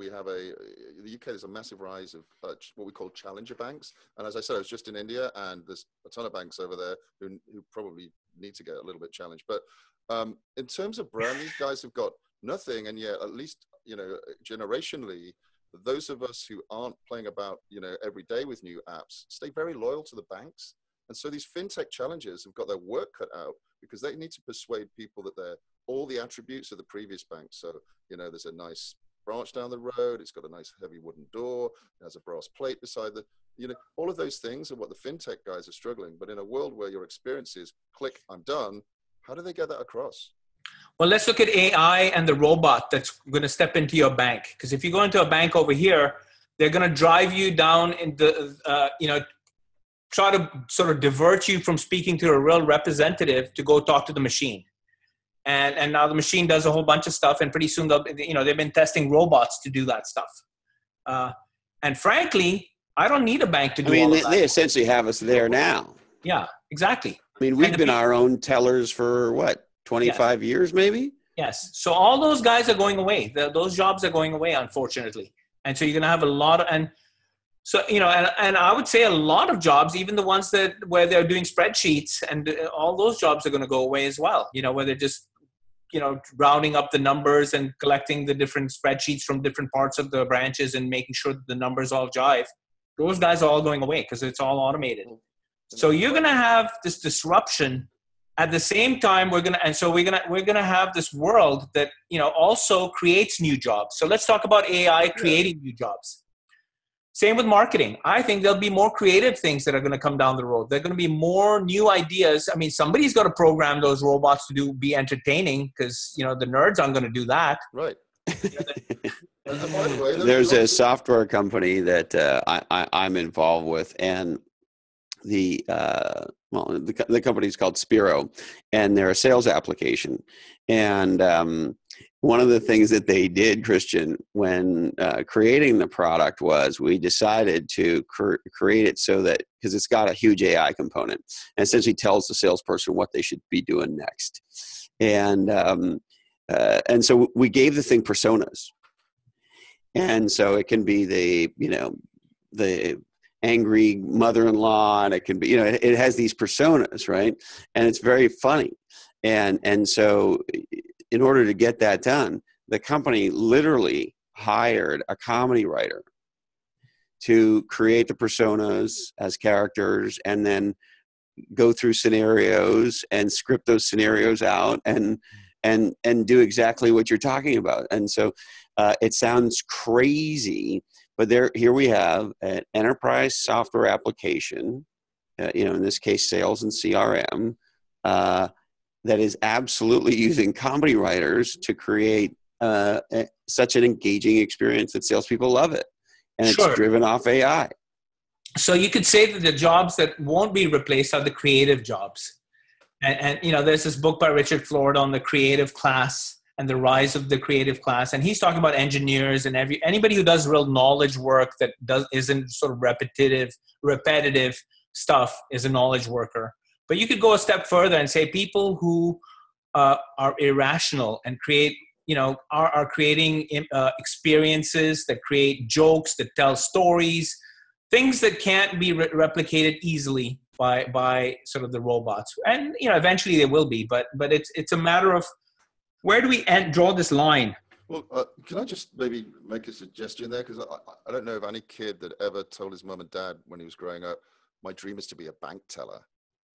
there's a massive rise of what we call challenger banks. And as I said, I was just in India, and there's a ton of banks over there who probably need to get a little bit challenged. But in terms of brand, these guys have got nothing, and yet at least generationally, those of us who aren't playing about every day with new apps stay very loyal to the banks. And so these fintech challengers have got their work cut out because they need to persuade people that they're all the attributes of the previous bank. So there's a nice branch down the road, it's got a nice heavy wooden door, it has a brass plate beside all of those things are what the fintech guys are struggling. But in a world where your experience is click, I'm done, how do they get that across? Well, let's look at AI and the robot that's going to step into your bank. Because if you go into a bank over here, they're going to drive you down in try to sort of divert you from speaking to a real representative to go talk to the machine. And now the machine does a whole bunch of stuff, and pretty soon they've been testing robots to do that stuff. And frankly, I don't need a bank to do all of that. They essentially have us there now. Yeah, exactly. I mean, we've been our own tellers for what, 25 years maybe? Yes. So all those guys are going away. Those jobs are going away, unfortunately. And so you're going to have a lot of, and so, and I would say a lot of jobs, even the ones where they're doing spreadsheets, and all those jobs are going to go away as well, where they're just, rounding up the numbers and collecting the different spreadsheets from different parts of the branches and making sure that the numbers all jive. Those guys are all going away because it's all automated. So you're going to have this disruption. At the same time, we're going to have this world that, also creates new jobs. So let's talk about AI creating new jobs. Same with marketing. I think there'll be more creative things that are going to come down the road. There are going to be more new ideas. I mean, somebody's got to program those robots to be entertaining, because, the nerds aren't going to do that. Right. There's a software company that I'm involved with, and the company is called Spiro, and they're a sales application. And one of the things that they did, Christian, when creating the product was we decided to create it so that, because it's got a huge AI component, and essentially tells the salesperson what they should be doing next. And so we gave the thing personas. And so it can be the angry mother-in-law, and it can be, it has these personas, right? And it's very funny. And so in order to get that done, the company literally hired a comedy writer to create the personas as characters, and then go through scenarios and script those scenarios out and do exactly what you're talking about. And so it sounds crazy, but here we have an enterprise software application, in this case, sales and CRM, that is absolutely using comedy writers to create such an engaging experience that salespeople love it. And it's driven off AI. So you could say that the jobs that won't be replaced are the creative jobs. And there's this book by Richard Florida on the creative class and the rise of the creative class. And he's talking about engineers and anybody who does real knowledge work that isn't sort of repetitive stuff is a knowledge worker. But you could go a step further and say people who are irrational and create, are creating experiences that create jokes, that tell stories, things that can't be replicated easily by sort of the robots. And, eventually they will be, but it's a matter of where do we draw this line? Well, can I just maybe make a suggestion there? Because I don't know of any kid that ever told his mum and dad when he was growing up, my dream is to be a bank teller.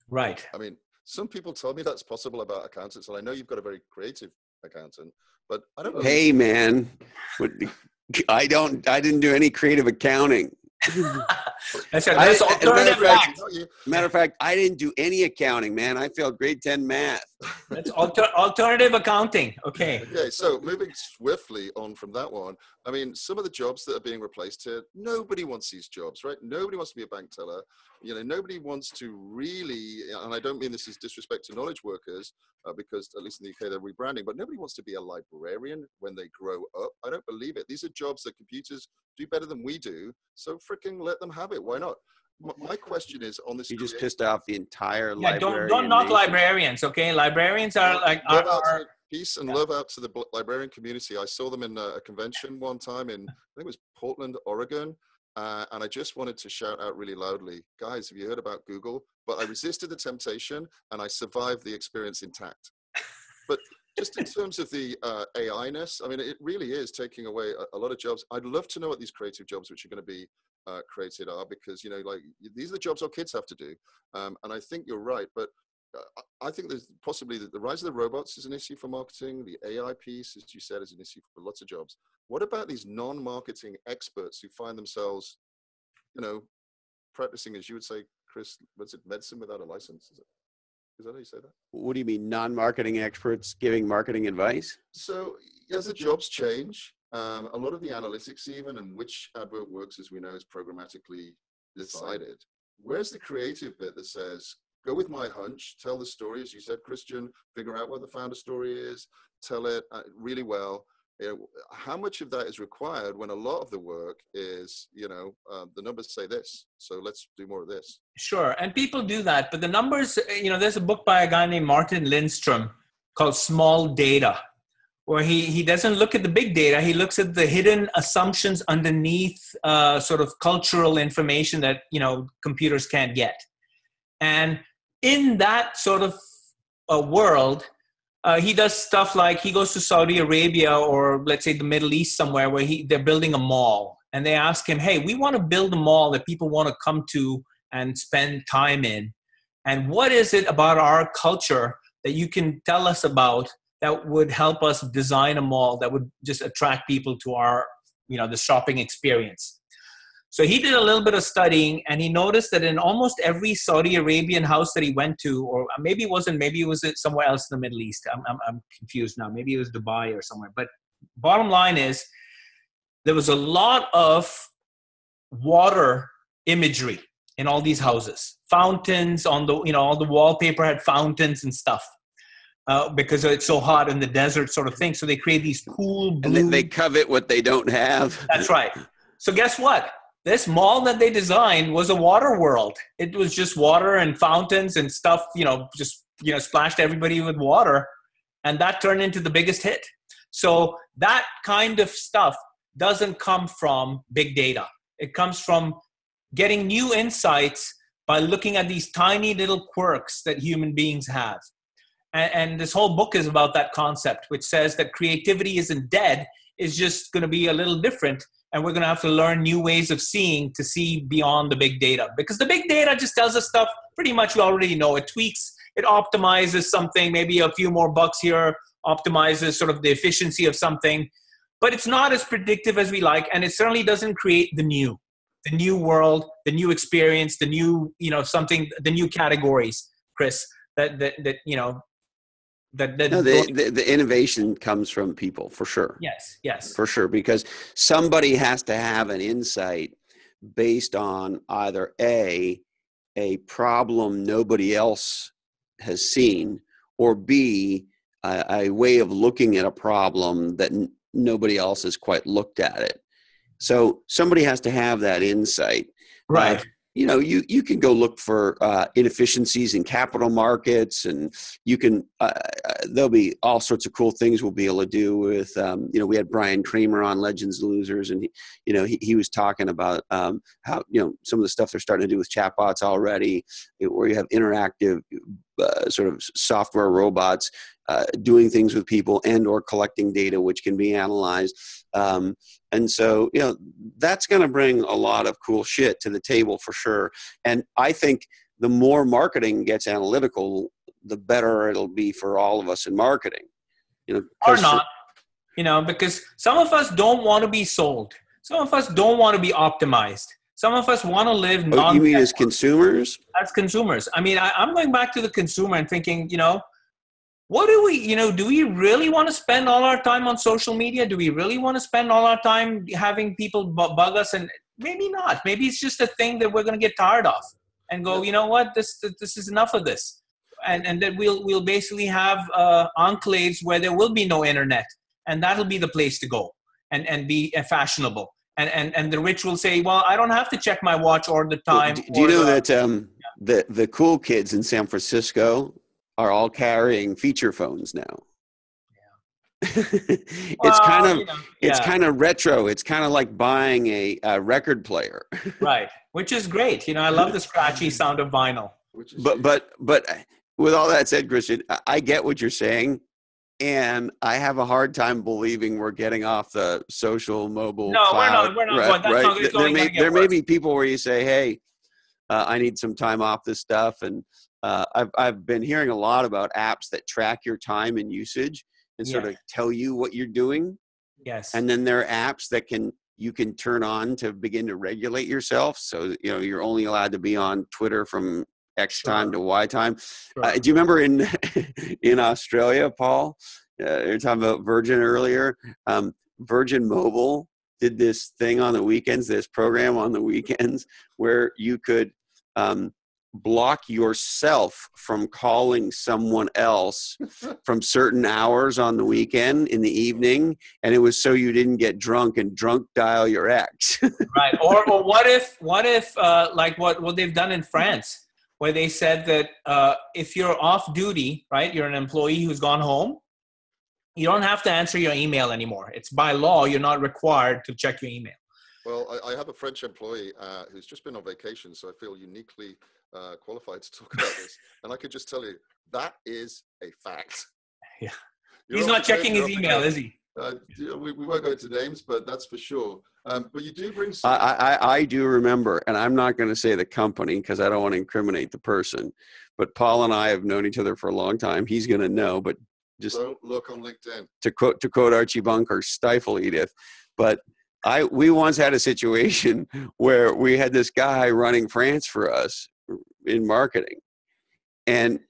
Right. I mean, some people tell me that's possible about accountants, and I know you've got a very creative accountant, but I don't know. Hey, man, I didn't do any creative accounting. That's alternative fact. Matter of fact, I didn't do any accounting, man. I failed grade 10 math. That's alternative accounting. Okay. Okay, so moving swiftly on from that one, I mean, some of the jobs that are being replaced here, nobody wants these jobs, right? Nobody wants to be a bank teller. You know, nobody wants to really, and I don't mean this as disrespect to knowledge workers, because at least in the UK they're rebranding, but nobody wants to be a librarian when they grow up. I don't believe it. These are jobs that computers do better than we do, so freaking let them have it. Why not? My question is on this. You just pissed off the entire librarian don't knock nation. librarians, okay? Librarians are like peace and love out to the librarian community. I saw them in a convention one time in, I think it was Portland, Oregon. And I just wanted to shout out really loudly, guys, have you heard about Google? But I resisted the temptation and I survived the experience intact. But just in terms of the AI-ness, I mean, it really is taking away a lot of jobs. I'd love to know what these creative jobs which are going to be created are, because, you know, like these are the jobs our kids have to do. And I think you're right, but I think there's possibly the rise of the robots is an issue for marketing. The AI piece, as you said, is an issue for lots of jobs. What about these non-marketing experts who find themselves, you know, practicing, as you would say, Chris, what's it, medicine without a license? Is that how you say that? What do you mean, non-marketing experts giving marketing advice? So as the jobs change, a lot of the analytics even, and which advert works, as we know, is programmatically decided. Where's the creative bit that says, go with my hunch, tell the story, as you said, Christian, figure out what the founder story is, tell it really well. You know, how much of that is required when a lot of the work is, you know, the numbers say this, so let's do more of this. Sure, and people do that, but the numbers, you know, there's a book by a guy named Martin Lindstrom called Small Data, where he doesn't look at the big data, he looks at the hidden assumptions underneath sort of cultural information that, you know, computers can't get. And in that sort of world, he does stuff like he goes to Saudi Arabia or let's say the Middle East somewhere where they're building a mall. And they ask him, hey, we want to build a mall that people want to come to and spend time in. And what is it about our culture that you can tell us about that would help us design a mall that would just attract people to our, you know, the shopping experience? So he did a little bit of studying and he noticed that in almost every Saudi Arabian house that he went to, or maybe it wasn't, maybe it was somewhere else in the Middle East. I'm confused now. Maybe it was Dubai or somewhere. But bottom line is there was a lot of water imagery in all these houses. Fountains on the, you know, all the wallpaper had fountains and stuff. Because it's so hot in the desert sort of thing. So they create these cool blue. And they covet what they don't have. That's right. So guess what? This mall that they designed was a water world. It was just water and fountains and stuff, you know, just, you know, splashed everybody with water. And that turned into the biggest hit. So that kind of stuff doesn't come from big data. It comes from getting new insights by looking at these tiny little quirks that human beings have. And this whole book is about that concept, which says that creativity isn't dead. It's just going to be a little different. And we're going to have to learn new ways of seeing to see beyond the big data. Because the big data just tells us stuff pretty much we already know. It tweaks, it optimizes something, maybe a few more bucks here, optimizes sort of the efficiency of something. But it's not as predictive as we like. And it certainly doesn't create the new world, the new experience, the new, you know, something, the new categories, Chris, that you know, the innovation comes from people, for sure. Yes. For sure, because somebody has to have an insight based on either A, a problem nobody else has seen, or B, a way of looking at a problem that nobody else has quite looked at it. So somebody has to have that insight. Right. You know, you can go look for inefficiencies in capital markets, and you can there'll be all sorts of cool things we'll be able to do with. You know, we had Brian Kramer on Legends and Losers, and he was talking about how, you know, some of the stuff they're starting to do with chatbots already, where you have interactive sort of software robots doing things with people and or collecting data which can be analyzed. And so, you know, that's going to bring a lot of cool shit to the table for sure. And I think the more marketing gets analytical, the better it'll be for all of us in marketing. You know, or not. because some of us don't want to be sold. Some of us don't want to be optimized. Some of us want to live you mean as consumers? As consumers. I mean, I'm going back to the consumer and thinking, what do we, do we really want to spend all our time on social media? Do we really want to spend all our time having people bug us? And maybe not. Maybe it's just a thing that we're going to get tired of and go, you know what, this is enough of this. And that we'll basically have enclaves where there will be no internet. And that'll be the place to go and be fashionable. And the rich will say, well, I don't have to check my watch all the time. Do you know that the cool kids in San Francisco are all carrying feature phones now? It's kind of retro. It's kind of like buying a record player. Right. Which is great. I love the scratchy sound of vinyl. But with all that said, Christian, I get what you're saying. And I have a hard time believing we're getting off the social mobile. No, cloud, we're not. Right? There may be people where you say, hey, I need some time off this stuff. And I've been hearing a lot about apps that track your time and usage and sort of tell you what you're doing. Yes. And then there are apps that you can turn on to begin to regulate yourself. So, you're only allowed to be on Twitter from X time to Y time. Do you remember in Australia, Paul? You were talking about Virgin earlier. Virgin Mobile did this thing on the weekends, this program on the weekends where you could block yourself from calling someone else from certain hours on the weekend in the evening, and it was so you didn't get drunk and drunk dial your ex. Right. Or what if like what they've done in France, where they said that if you're off duty, right, you're an employee who's gone home, you don't have to answer your email anymore. It's by law, you're not required to check your email. Well, I have a French employee who's just been on vacation, so I feel uniquely qualified to talk about this. And I could just tell you, that is a fact. Yeah. He's not checking his email, is he? We won't go into names, but that's for sure. But you do bring I do remember, and I'm not going to say the company because I don't want to incriminate the person, but Paul and I have known each other for a long time. He's going to know, but just don't look on LinkedIn. To quote Archie Bunker, stifle Edith. But we once had a situation where we had this guy running France for us in marketing. And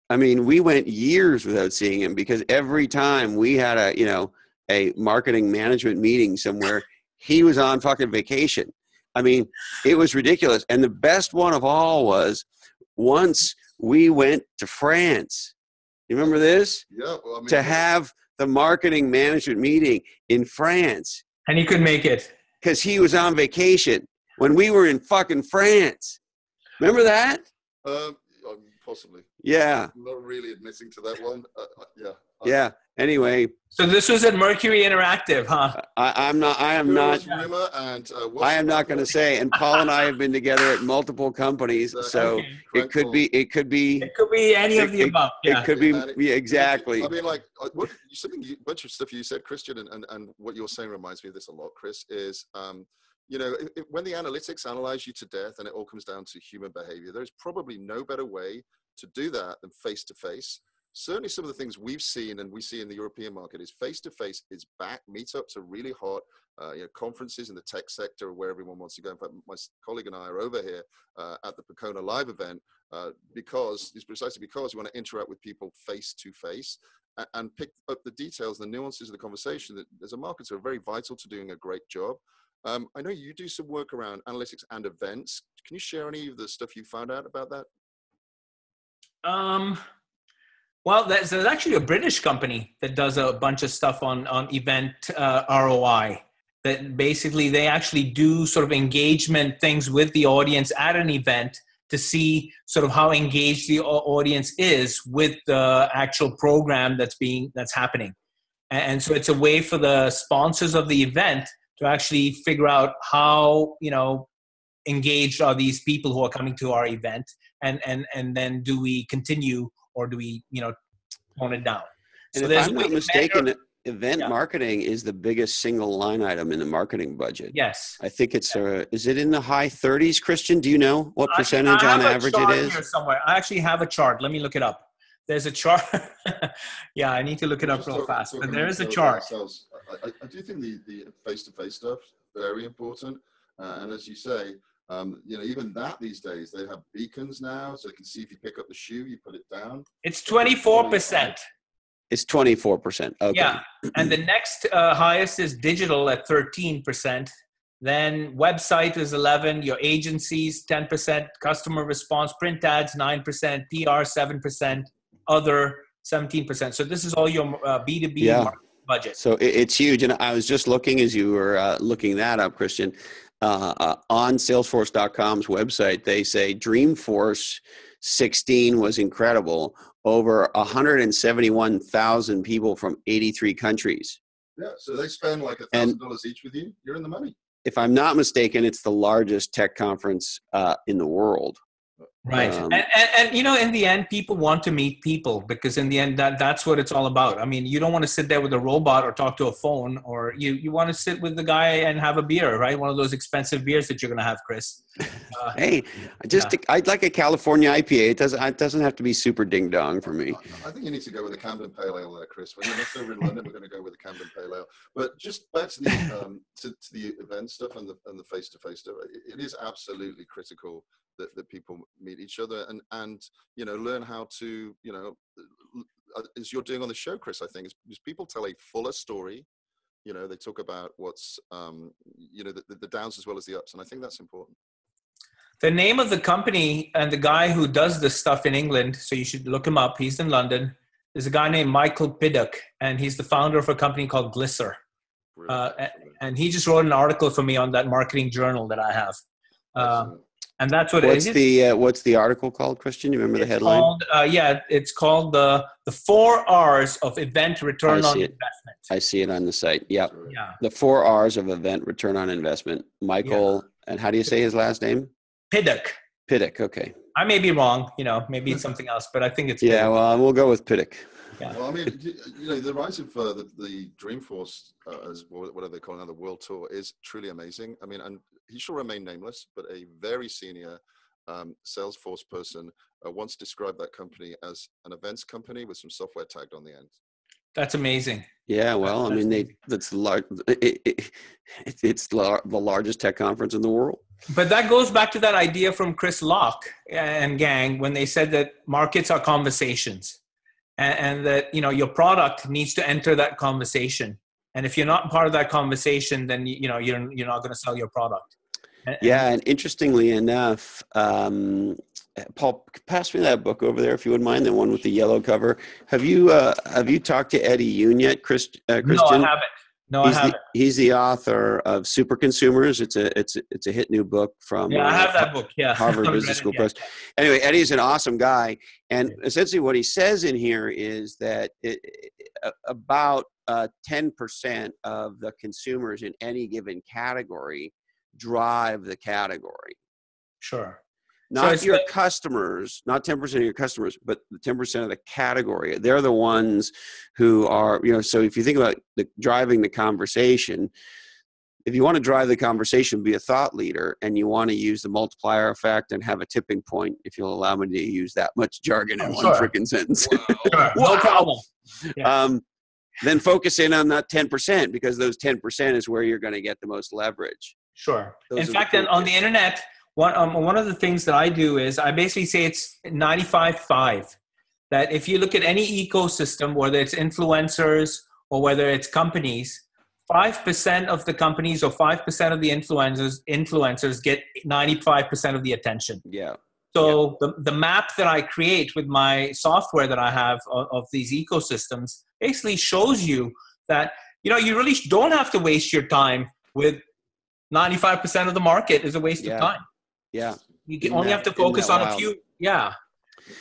I mean, we went years without seeing him because every time we had a marketing management meeting somewhere, he was on fucking vacation. I mean, it was ridiculous. And the best one of all was once we went to France. You remember this? Yeah. Well, I mean, to have the marketing management meeting in France. And he couldn't make it. Because he was on vacation when we were in fucking France. Remember that? Possibly. Yeah. I'm not really admitting to that one. Yeah. Yeah. Anyway. So this was at Mercury Interactive, huh? I am not going to say. And Paul and I have been together at multiple companies, so it could be any of the above. Yeah. It could be exactly. I mean, like a bunch of stuff you said, Christian, and what you're saying reminds me of this a lot, Chris. Is when the analytics analyze you to death, and it all comes down to human behavior, there's probably no better way to do that than face to face. Certainly some of the things we've seen and we see in the European market is face-to-face is back. Meetups are really hot. Conferences in the tech sector where everyone wants to go. In fact, my colleague and I are over here at the Pecona Live event precisely because we want to interact with people face-to-face and pick up the details, the nuances of the conversation. That as a marketer are very vital to doing a great job. I know you do some work around analytics and events. Can you share any of the stuff you found out about that? Well, there's actually a British company that does a bunch of stuff on event ROI. That basically they actually do sort of engagement things with the audience at an event to see sort of how engaged the audience is with the actual program that's happening. And so it's a way for the sponsors of the event to actually figure out how, engaged are these people who are coming to our event, and then do we continue or do we, tone it down? And so if I'm not mistaken, event marketing is the biggest single line item in the marketing budget. Yes. I think it's, is it in the high 30s, Christian? Do you know what percentage on average it is? Here somewhere. I actually have a chart. Let me look it up. There's a chart. Yeah, I need to look it up real fast. But there is a chart. I do think the face-to-face stuff very important. And as you say, even that these days, they have beacons now, so you can see if you pick up the shoe, you put it down. It's 24%. It's 24%. Okay. Yeah, and the next highest is digital at 13%. Then website is 11%, your agencies 10%, customer response, print ads 9%, PR 7%, other 17%. So this is all your B2B budget. So it's huge. And I was just looking as you were looking that up, Christian, on Salesforce.com's website, they say Dreamforce 16 was incredible. Over 171,000 people from 83 countries. Yeah, so they spend like $1,000 each with you. You're in the money. If I'm not mistaken, it's the largest tech conference in the world. Right. And in the end, people want to meet people because in the end, that's what it's all about. I mean, you don't want to sit there with a robot or talk to a phone, or you want to sit with the guy and have a beer, right? One of those expensive beers that you're going to have, Chris. Hey, I'd like a California IPA. It doesn't have to be super ding dong for me. I think you need to go with a Camden Pale Ale there, Chris. When we're over in London, we're going to go with a Camden Pale Ale. But just back to the to the event stuff and the face-to-face stuff, it is absolutely critical that people meet each other and learn how to, as you're doing on the show, Chris, I think is people tell a fuller story. They talk about what's the downs as well as the ups, and I think that's important. The name of the company and the guy who does this stuff in England, so you should look him up, he's in London, is a guy named Michael Piddock, and he's the founder of a company called Glisser. And he just wrote an article for me on that marketing journal that I have. And that's what what's the article called, Christian? You remember the headline? It's called the 4 R's of event return on investment. I see it on the site. Yep. Yeah. The 4 R's of event return on investment. Michael, and how do you say his last name? Piddock. Piddock. Okay. I may be wrong. Maybe it's something else, but I think it's. Yeah. Well, we'll go with Piddock. Yeah. Well, I mean, the rise of the Dreamforce, whatever they call it now, the world tour, is truly amazing. I mean, and he shall remain nameless, but a very senior Salesforce person once described that company as an events company with some software tagged on the end. That's amazing. Yeah, well, it's the largest tech conference in the world. But that goes back to that idea from Chris Locke and gang when they said that markets are conversations. And that, your product needs to enter that conversation. And if you're not part of that conversation, then, you're not going to sell your product. And interestingly enough, Paul, pass me that book over there, if you wouldn't mind, the one with the yellow cover. Have you talked to Eddie Yoon yet, Christian? No, I haven't. I haven't. He's the author of Super Consumers. It's a hit new book from I have that book. Yeah, Harvard Business School Press. Anyway, Eddie's an awesome guy, and essentially what he says in here is that about 10% of the consumers in any given category drive the category. Sure. Not your customers, not 10% of your customers, but the 10% of the category. They're the ones who are, so if you think about driving the conversation, if you want to drive the conversation, be a thought leader, and you want to use the multiplier effect and have a tipping point, if you'll allow me to use that much jargon in one freaking sentence. Wow. No problem. Yeah. Then focus in on that 10%, because those 10% is where you're going to get the most leverage. Sure. In fact, on the internet, one of the things that I do is I basically say it's 95-5. That if you look at any ecosystem, whether it's influencers or whether it's companies, 5% of the companies or 5% of the influencers get 95% of the attention. Yeah. So the map that I create with my software that I have of these ecosystems basically shows you that, you really don't have to waste your time with 95% of the market is a waste of time. Yeah. You only have to focus on a few. Yeah.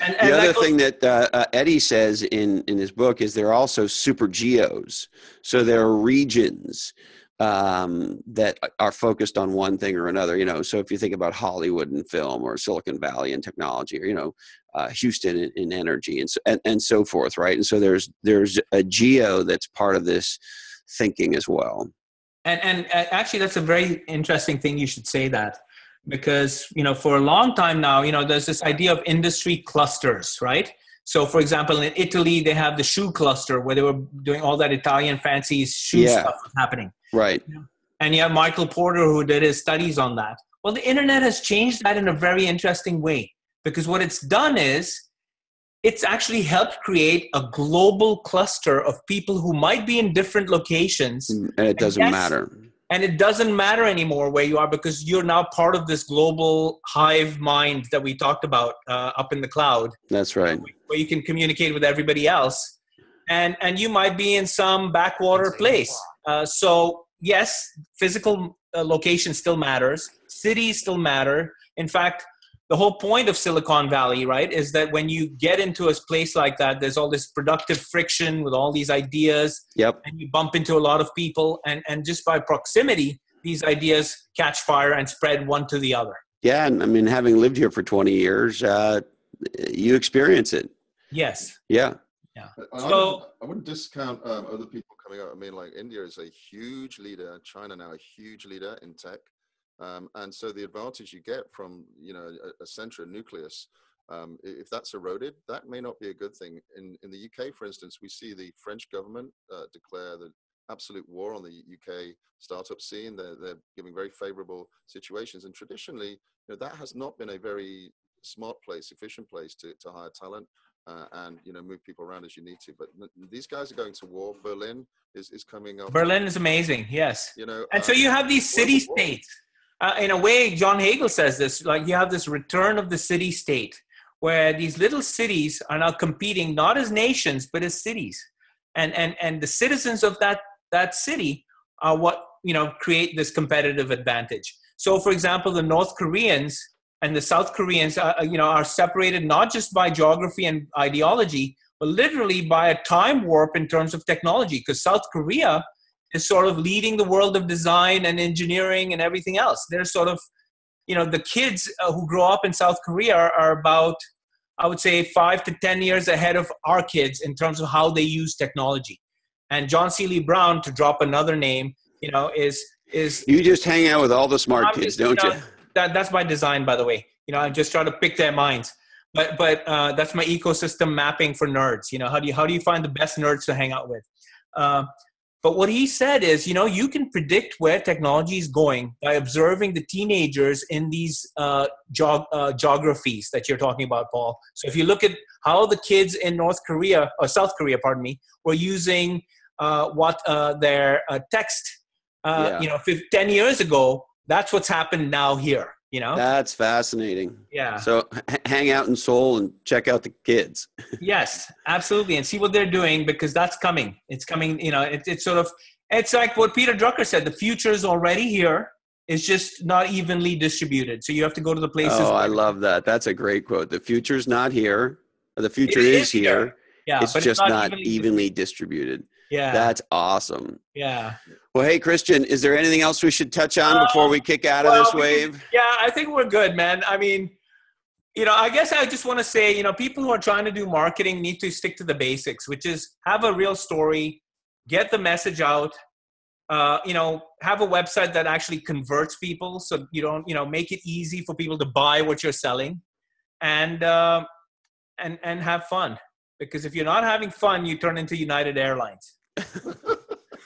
And the other thing that Eddie says in his book is there are also super geos. So there are regions that are focused on one thing or another. So if you think about Hollywood and film, or Silicon Valley and technology, or Houston in energy and so forth, right? And so there's a geo that's part of this thinking as well. And actually, that's a very interesting thing. You should say that. Because, for a long time now, there's this idea of industry clusters, right? So, for example, in Italy, they have the shoe cluster where they were doing all that Italian fancy shoe stuff was happening. Right. And you have Michael Porter who did his studies on that. Well, the internet has changed that in a very interesting way, because what it's done is it's actually helped create a global cluster of people who might be in different locations. And it doesn't matter. And it doesn't matter anymore where you are, because you're now part of this global hive mind that we talked about up in the cloud. That's right. Where you can communicate with everybody else. And you might be in some backwater place. So yes, physical location still matters. Cities still matter. In fact, the whole point of Silicon Valley, right, is that when you get into a place like that, there's all this productive friction with all these ideas. Yep. And you bump into a lot of people. And just by proximity, these ideas catch fire and spread one to the other. Yeah. And I mean, having lived here for 20 years, you experience it. Yes. Yeah. Yeah. So I wouldn't discount other people coming out. I mean, like India is a huge leader. China now a huge leader in tech. And so the advantage you get from, a center, a nucleus, if that's eroded, that may not be a good thing. In the UK, for instance, we see the French government declare the absolute war on the UK startup scene. They're giving very favorable situations. And traditionally, that has not been a very smart place, efficient place to hire talent and, move people around as you need to. But these guys are going to war. Berlin is coming up. Berlin is amazing. Yes. And so you have these city states. In a way, John Hagel says this, like you have this return of the city state where these little cities are now competing not as nations, but as cities. And the citizens of that city are what, create this competitive advantage. So, for example, the North Koreans and the South Koreans, are separated not just by geography and ideology, but literally by a time warp in terms of technology, because South Korea is sort of leading the world of design and engineering and everything else. They're sort of, the kids who grow up in South Korea are about, I would say, 5 to 10 years ahead of our kids in terms of how they use technology. And John Seeley Brown, to drop another name, is You just hang out with all the smart kids, don't you? That's by design, by the way. I just try to pick their minds. But that's my ecosystem mapping for nerds. How do you find the best nerds to hang out with? But what he said is, you can predict where technology is going by observing the teenagers in these geographies that you're talking about, Paul. So if you look at how the kids in South Korea, were using their text, 10 years ago, that's what's happened now here. That's fascinating. Yeah. So hang out in Seoul and check out the kids. Yes, absolutely. And see what they're doing, because that's coming. It's coming, it's like what Peter Drucker said, the future is already here. It's just not evenly distributed. So you have to go to the places. Oh, I love that. That's a great quote. The future's not here. The future is here. Yeah, it's just not evenly distributed. Yeah. That's awesome. Yeah. Well, hey, Christian, is there anything else we should touch on before we kick out of this wave? I think we're good, man. I mean, I guess I just want to say, people who are trying to do marketing need to stick to the basics, which is have a real story, get the message out, have a website that actually converts people. So you don't, make it easy for people to buy what you're selling, and have fun. Because if you're not having fun, you turn into United Airlines.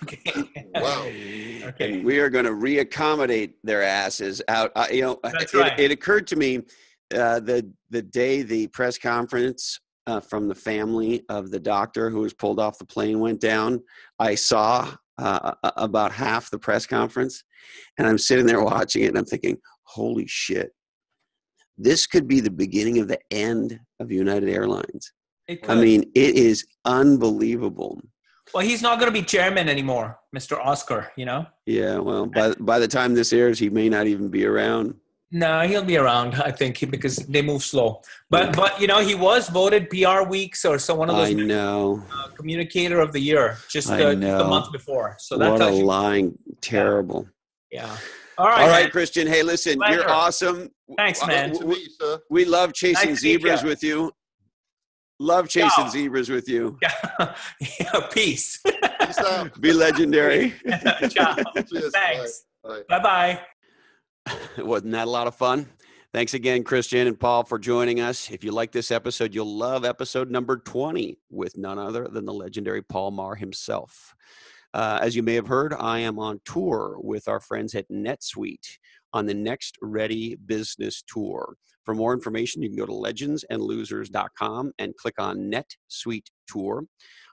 Okay. Wow. Okay. And we are going to reaccommodate their asses out. That's right. It occurred to me the day the press conference from the family of the doctor who was pulled off the plane went down, I saw about half the press conference, and I'm sitting there watching it, and I'm thinking, holy shit, this could be the beginning of the end of United Airlines. I mean, it is unbelievable. Well, he's not going to be chairman anymore, Mr. Oscar, Yeah, well, by the time this airs, he may not even be around. No, he'll be around, I think, because they move slow. But he was voted PR Weeks or one of those. I know. Communicator of the Year just the month before. So what a lying, terrible. Yeah. All right, Christian. Hey, listen, Pleasure. You're awesome. Thanks, man. We love chasing zebras with you. Love chasing zebras with you. Peace. Peace out. Be legendary. Ciao. Cheers. Thanks. Bye. Bye-bye. Wasn't that a lot of fun? Thanks again, Christian and Paul, for joining us. If you like this episode, you'll love episode number 20 with none other than the legendary Paul Maher himself. As you may have heard, I am on tour with our friends at NetSuite on the Next Ready Business Tour. For more information, you can go to legendsandlosers.com and click on NetSuite Tour.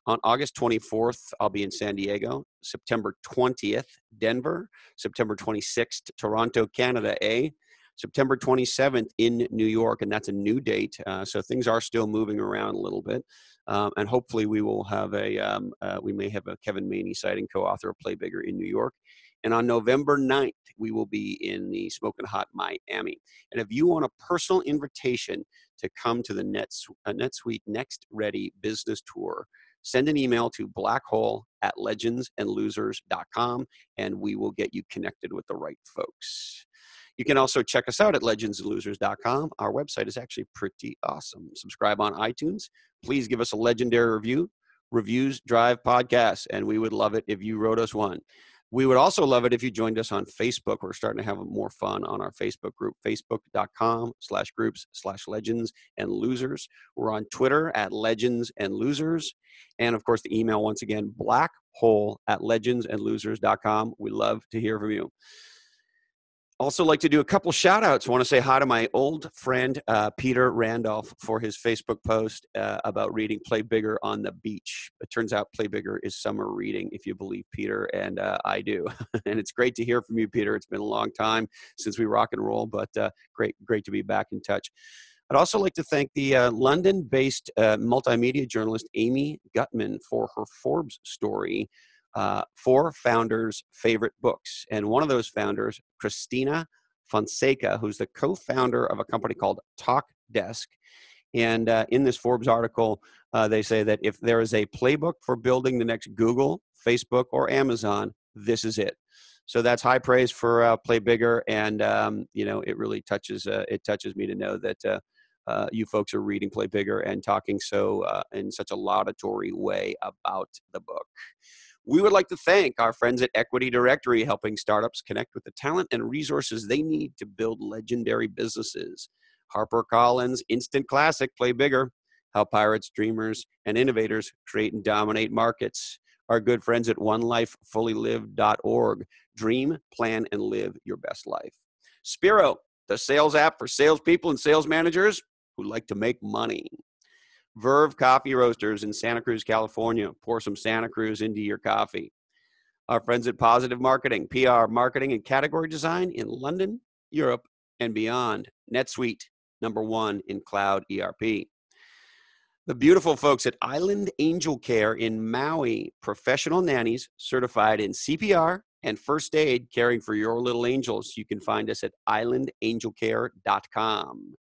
On August 24th, I'll be in San Diego. September 20th, Denver. September 26th, Toronto, Canada, September 27th in New York, and that's a new date. So things are still moving around a little bit. And hopefully we will have we may have a Kevin Maney sighting, co-author of Play Bigger in New York. And on November 9th, we will be in the Smoking Hot Miami. And if you want a personal invitation to come to the NetSuite Next Ready Business Tour, send an email to blackhole@legendsandlosers.com, and we will get you connected with the right folks. You can also check us out at legendsandlosers.com. Our website is actually pretty awesome. Subscribe on iTunes. Please give us a legendary review. Reviews drive podcasts, and we would love it if you wrote us one. We would also love it if you joined us on Facebook. We're starting to have more fun on our Facebook group, facebook.com/groups/legends-and-losers. We're on Twitter at legendsandlosers. And of course, the email, once again, blackhole@legendsandlosers.com. We love to hear from you. Also like to do a couple shout outs. I want to say hi to my old friend, Peter Randolph, for his Facebook post about reading Play Bigger on the beach. It turns out Play Bigger is summer reading, if you believe Peter, and I do. And it's great to hear from you, Peter. It's been a long time since we rock and roll, but great to be back in touch. I'd also like to thank the London-based multimedia journalist Amy Gutman for her Forbes story, 4 founders' favorite books. And one of those founders, Christina Fonseca, who's the co-founder of a company called TalkDesk. And in this Forbes article, they say that if there is a playbook for building the next Google, Facebook, or Amazon, this is it. So that's high praise for Play Bigger. And, it really touches me to know that you folks are reading Play Bigger and talking in such a laudatory way about the book. We would like to thank our friends at Equity Directory, helping startups connect with the talent and resources they need to build legendary businesses. HarperCollins Instant Classic, Play Bigger. How pirates, dreamers, and innovators create and dominate markets. Our good friends at onelifefullylived.org. Dream, plan, and live your best life. Spiro, the sales app for salespeople and sales managers who like to make money. Verve Coffee Roasters in Santa Cruz, California. Pour some Santa Cruz into your coffee. Our friends at Positive Marketing, PR, marketing, and category design in London, Europe, and beyond. NetSuite, #1 in cloud ERP. The beautiful folks at Island Angel Care in Maui. Professional nannies certified in CPR and first aid, caring for your little angels. You can find us at islandangelcare.com.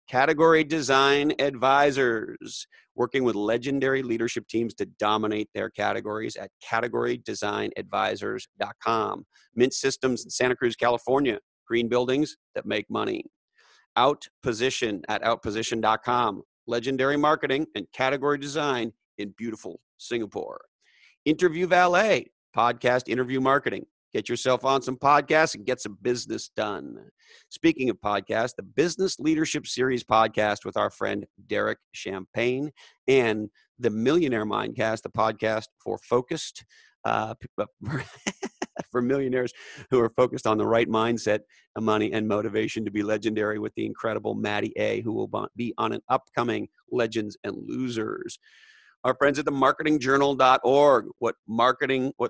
Category Design Advisors, working with legendary leadership teams to dominate their categories at categorydesignadvisors.com. Mint Systems in Santa Cruz, California. Green buildings that make money. Outposition at outposition.com. Legendary marketing and category design in beautiful Singapore. Interview Valet, podcast interview marketing. Get yourself on some podcasts and get some business done. Speaking of podcasts, the Business Leadership Series podcast with our friend Derek Champagne, and the Millionaire Mindcast, the podcast for focused, for millionaires who are focused on the right mindset, money, and motivation to be legendary, with the incredible Maddie A., who will be on an upcoming Legends and Losers. Our friends at the marketingjournal.org, what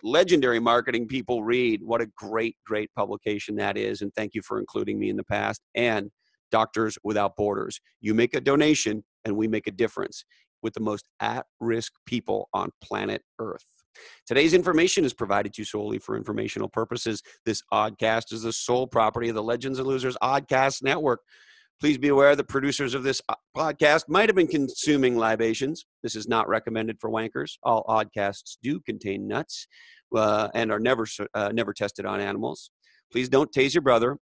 legendary marketing people read. What a great publication that is. And thank you for including me in the past. And Doctors Without Borders. You make a donation and we make a difference with the most at-risk people on planet Earth. Today's information is provided to you solely for informational purposes. This oddcast is the sole property of the Legends and Losers Oddcast Network. Please be aware the producers of this podcast might have been consuming libations. This is not recommended for wankers. All oddcasts do contain nuts and are never tested on animals. Please don't tase your brother.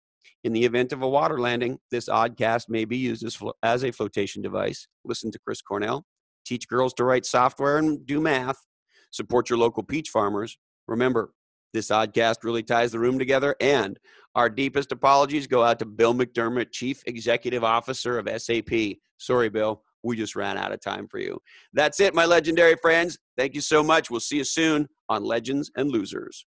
In the event of a water landing, this oddcast may be used as a flotation device. Listen to Chris Cornell. Teach girls to write software and do math. Support your local peach farmers. Remember, This oddcast really ties the room together, and our deepest apologies go out to Bill McDermott, Chief Executive Officer of SAP. Sorry, Bill, we just ran out of time for you. That's it, my legendary friends. Thank you so much. We'll see you soon on Legends and Losers.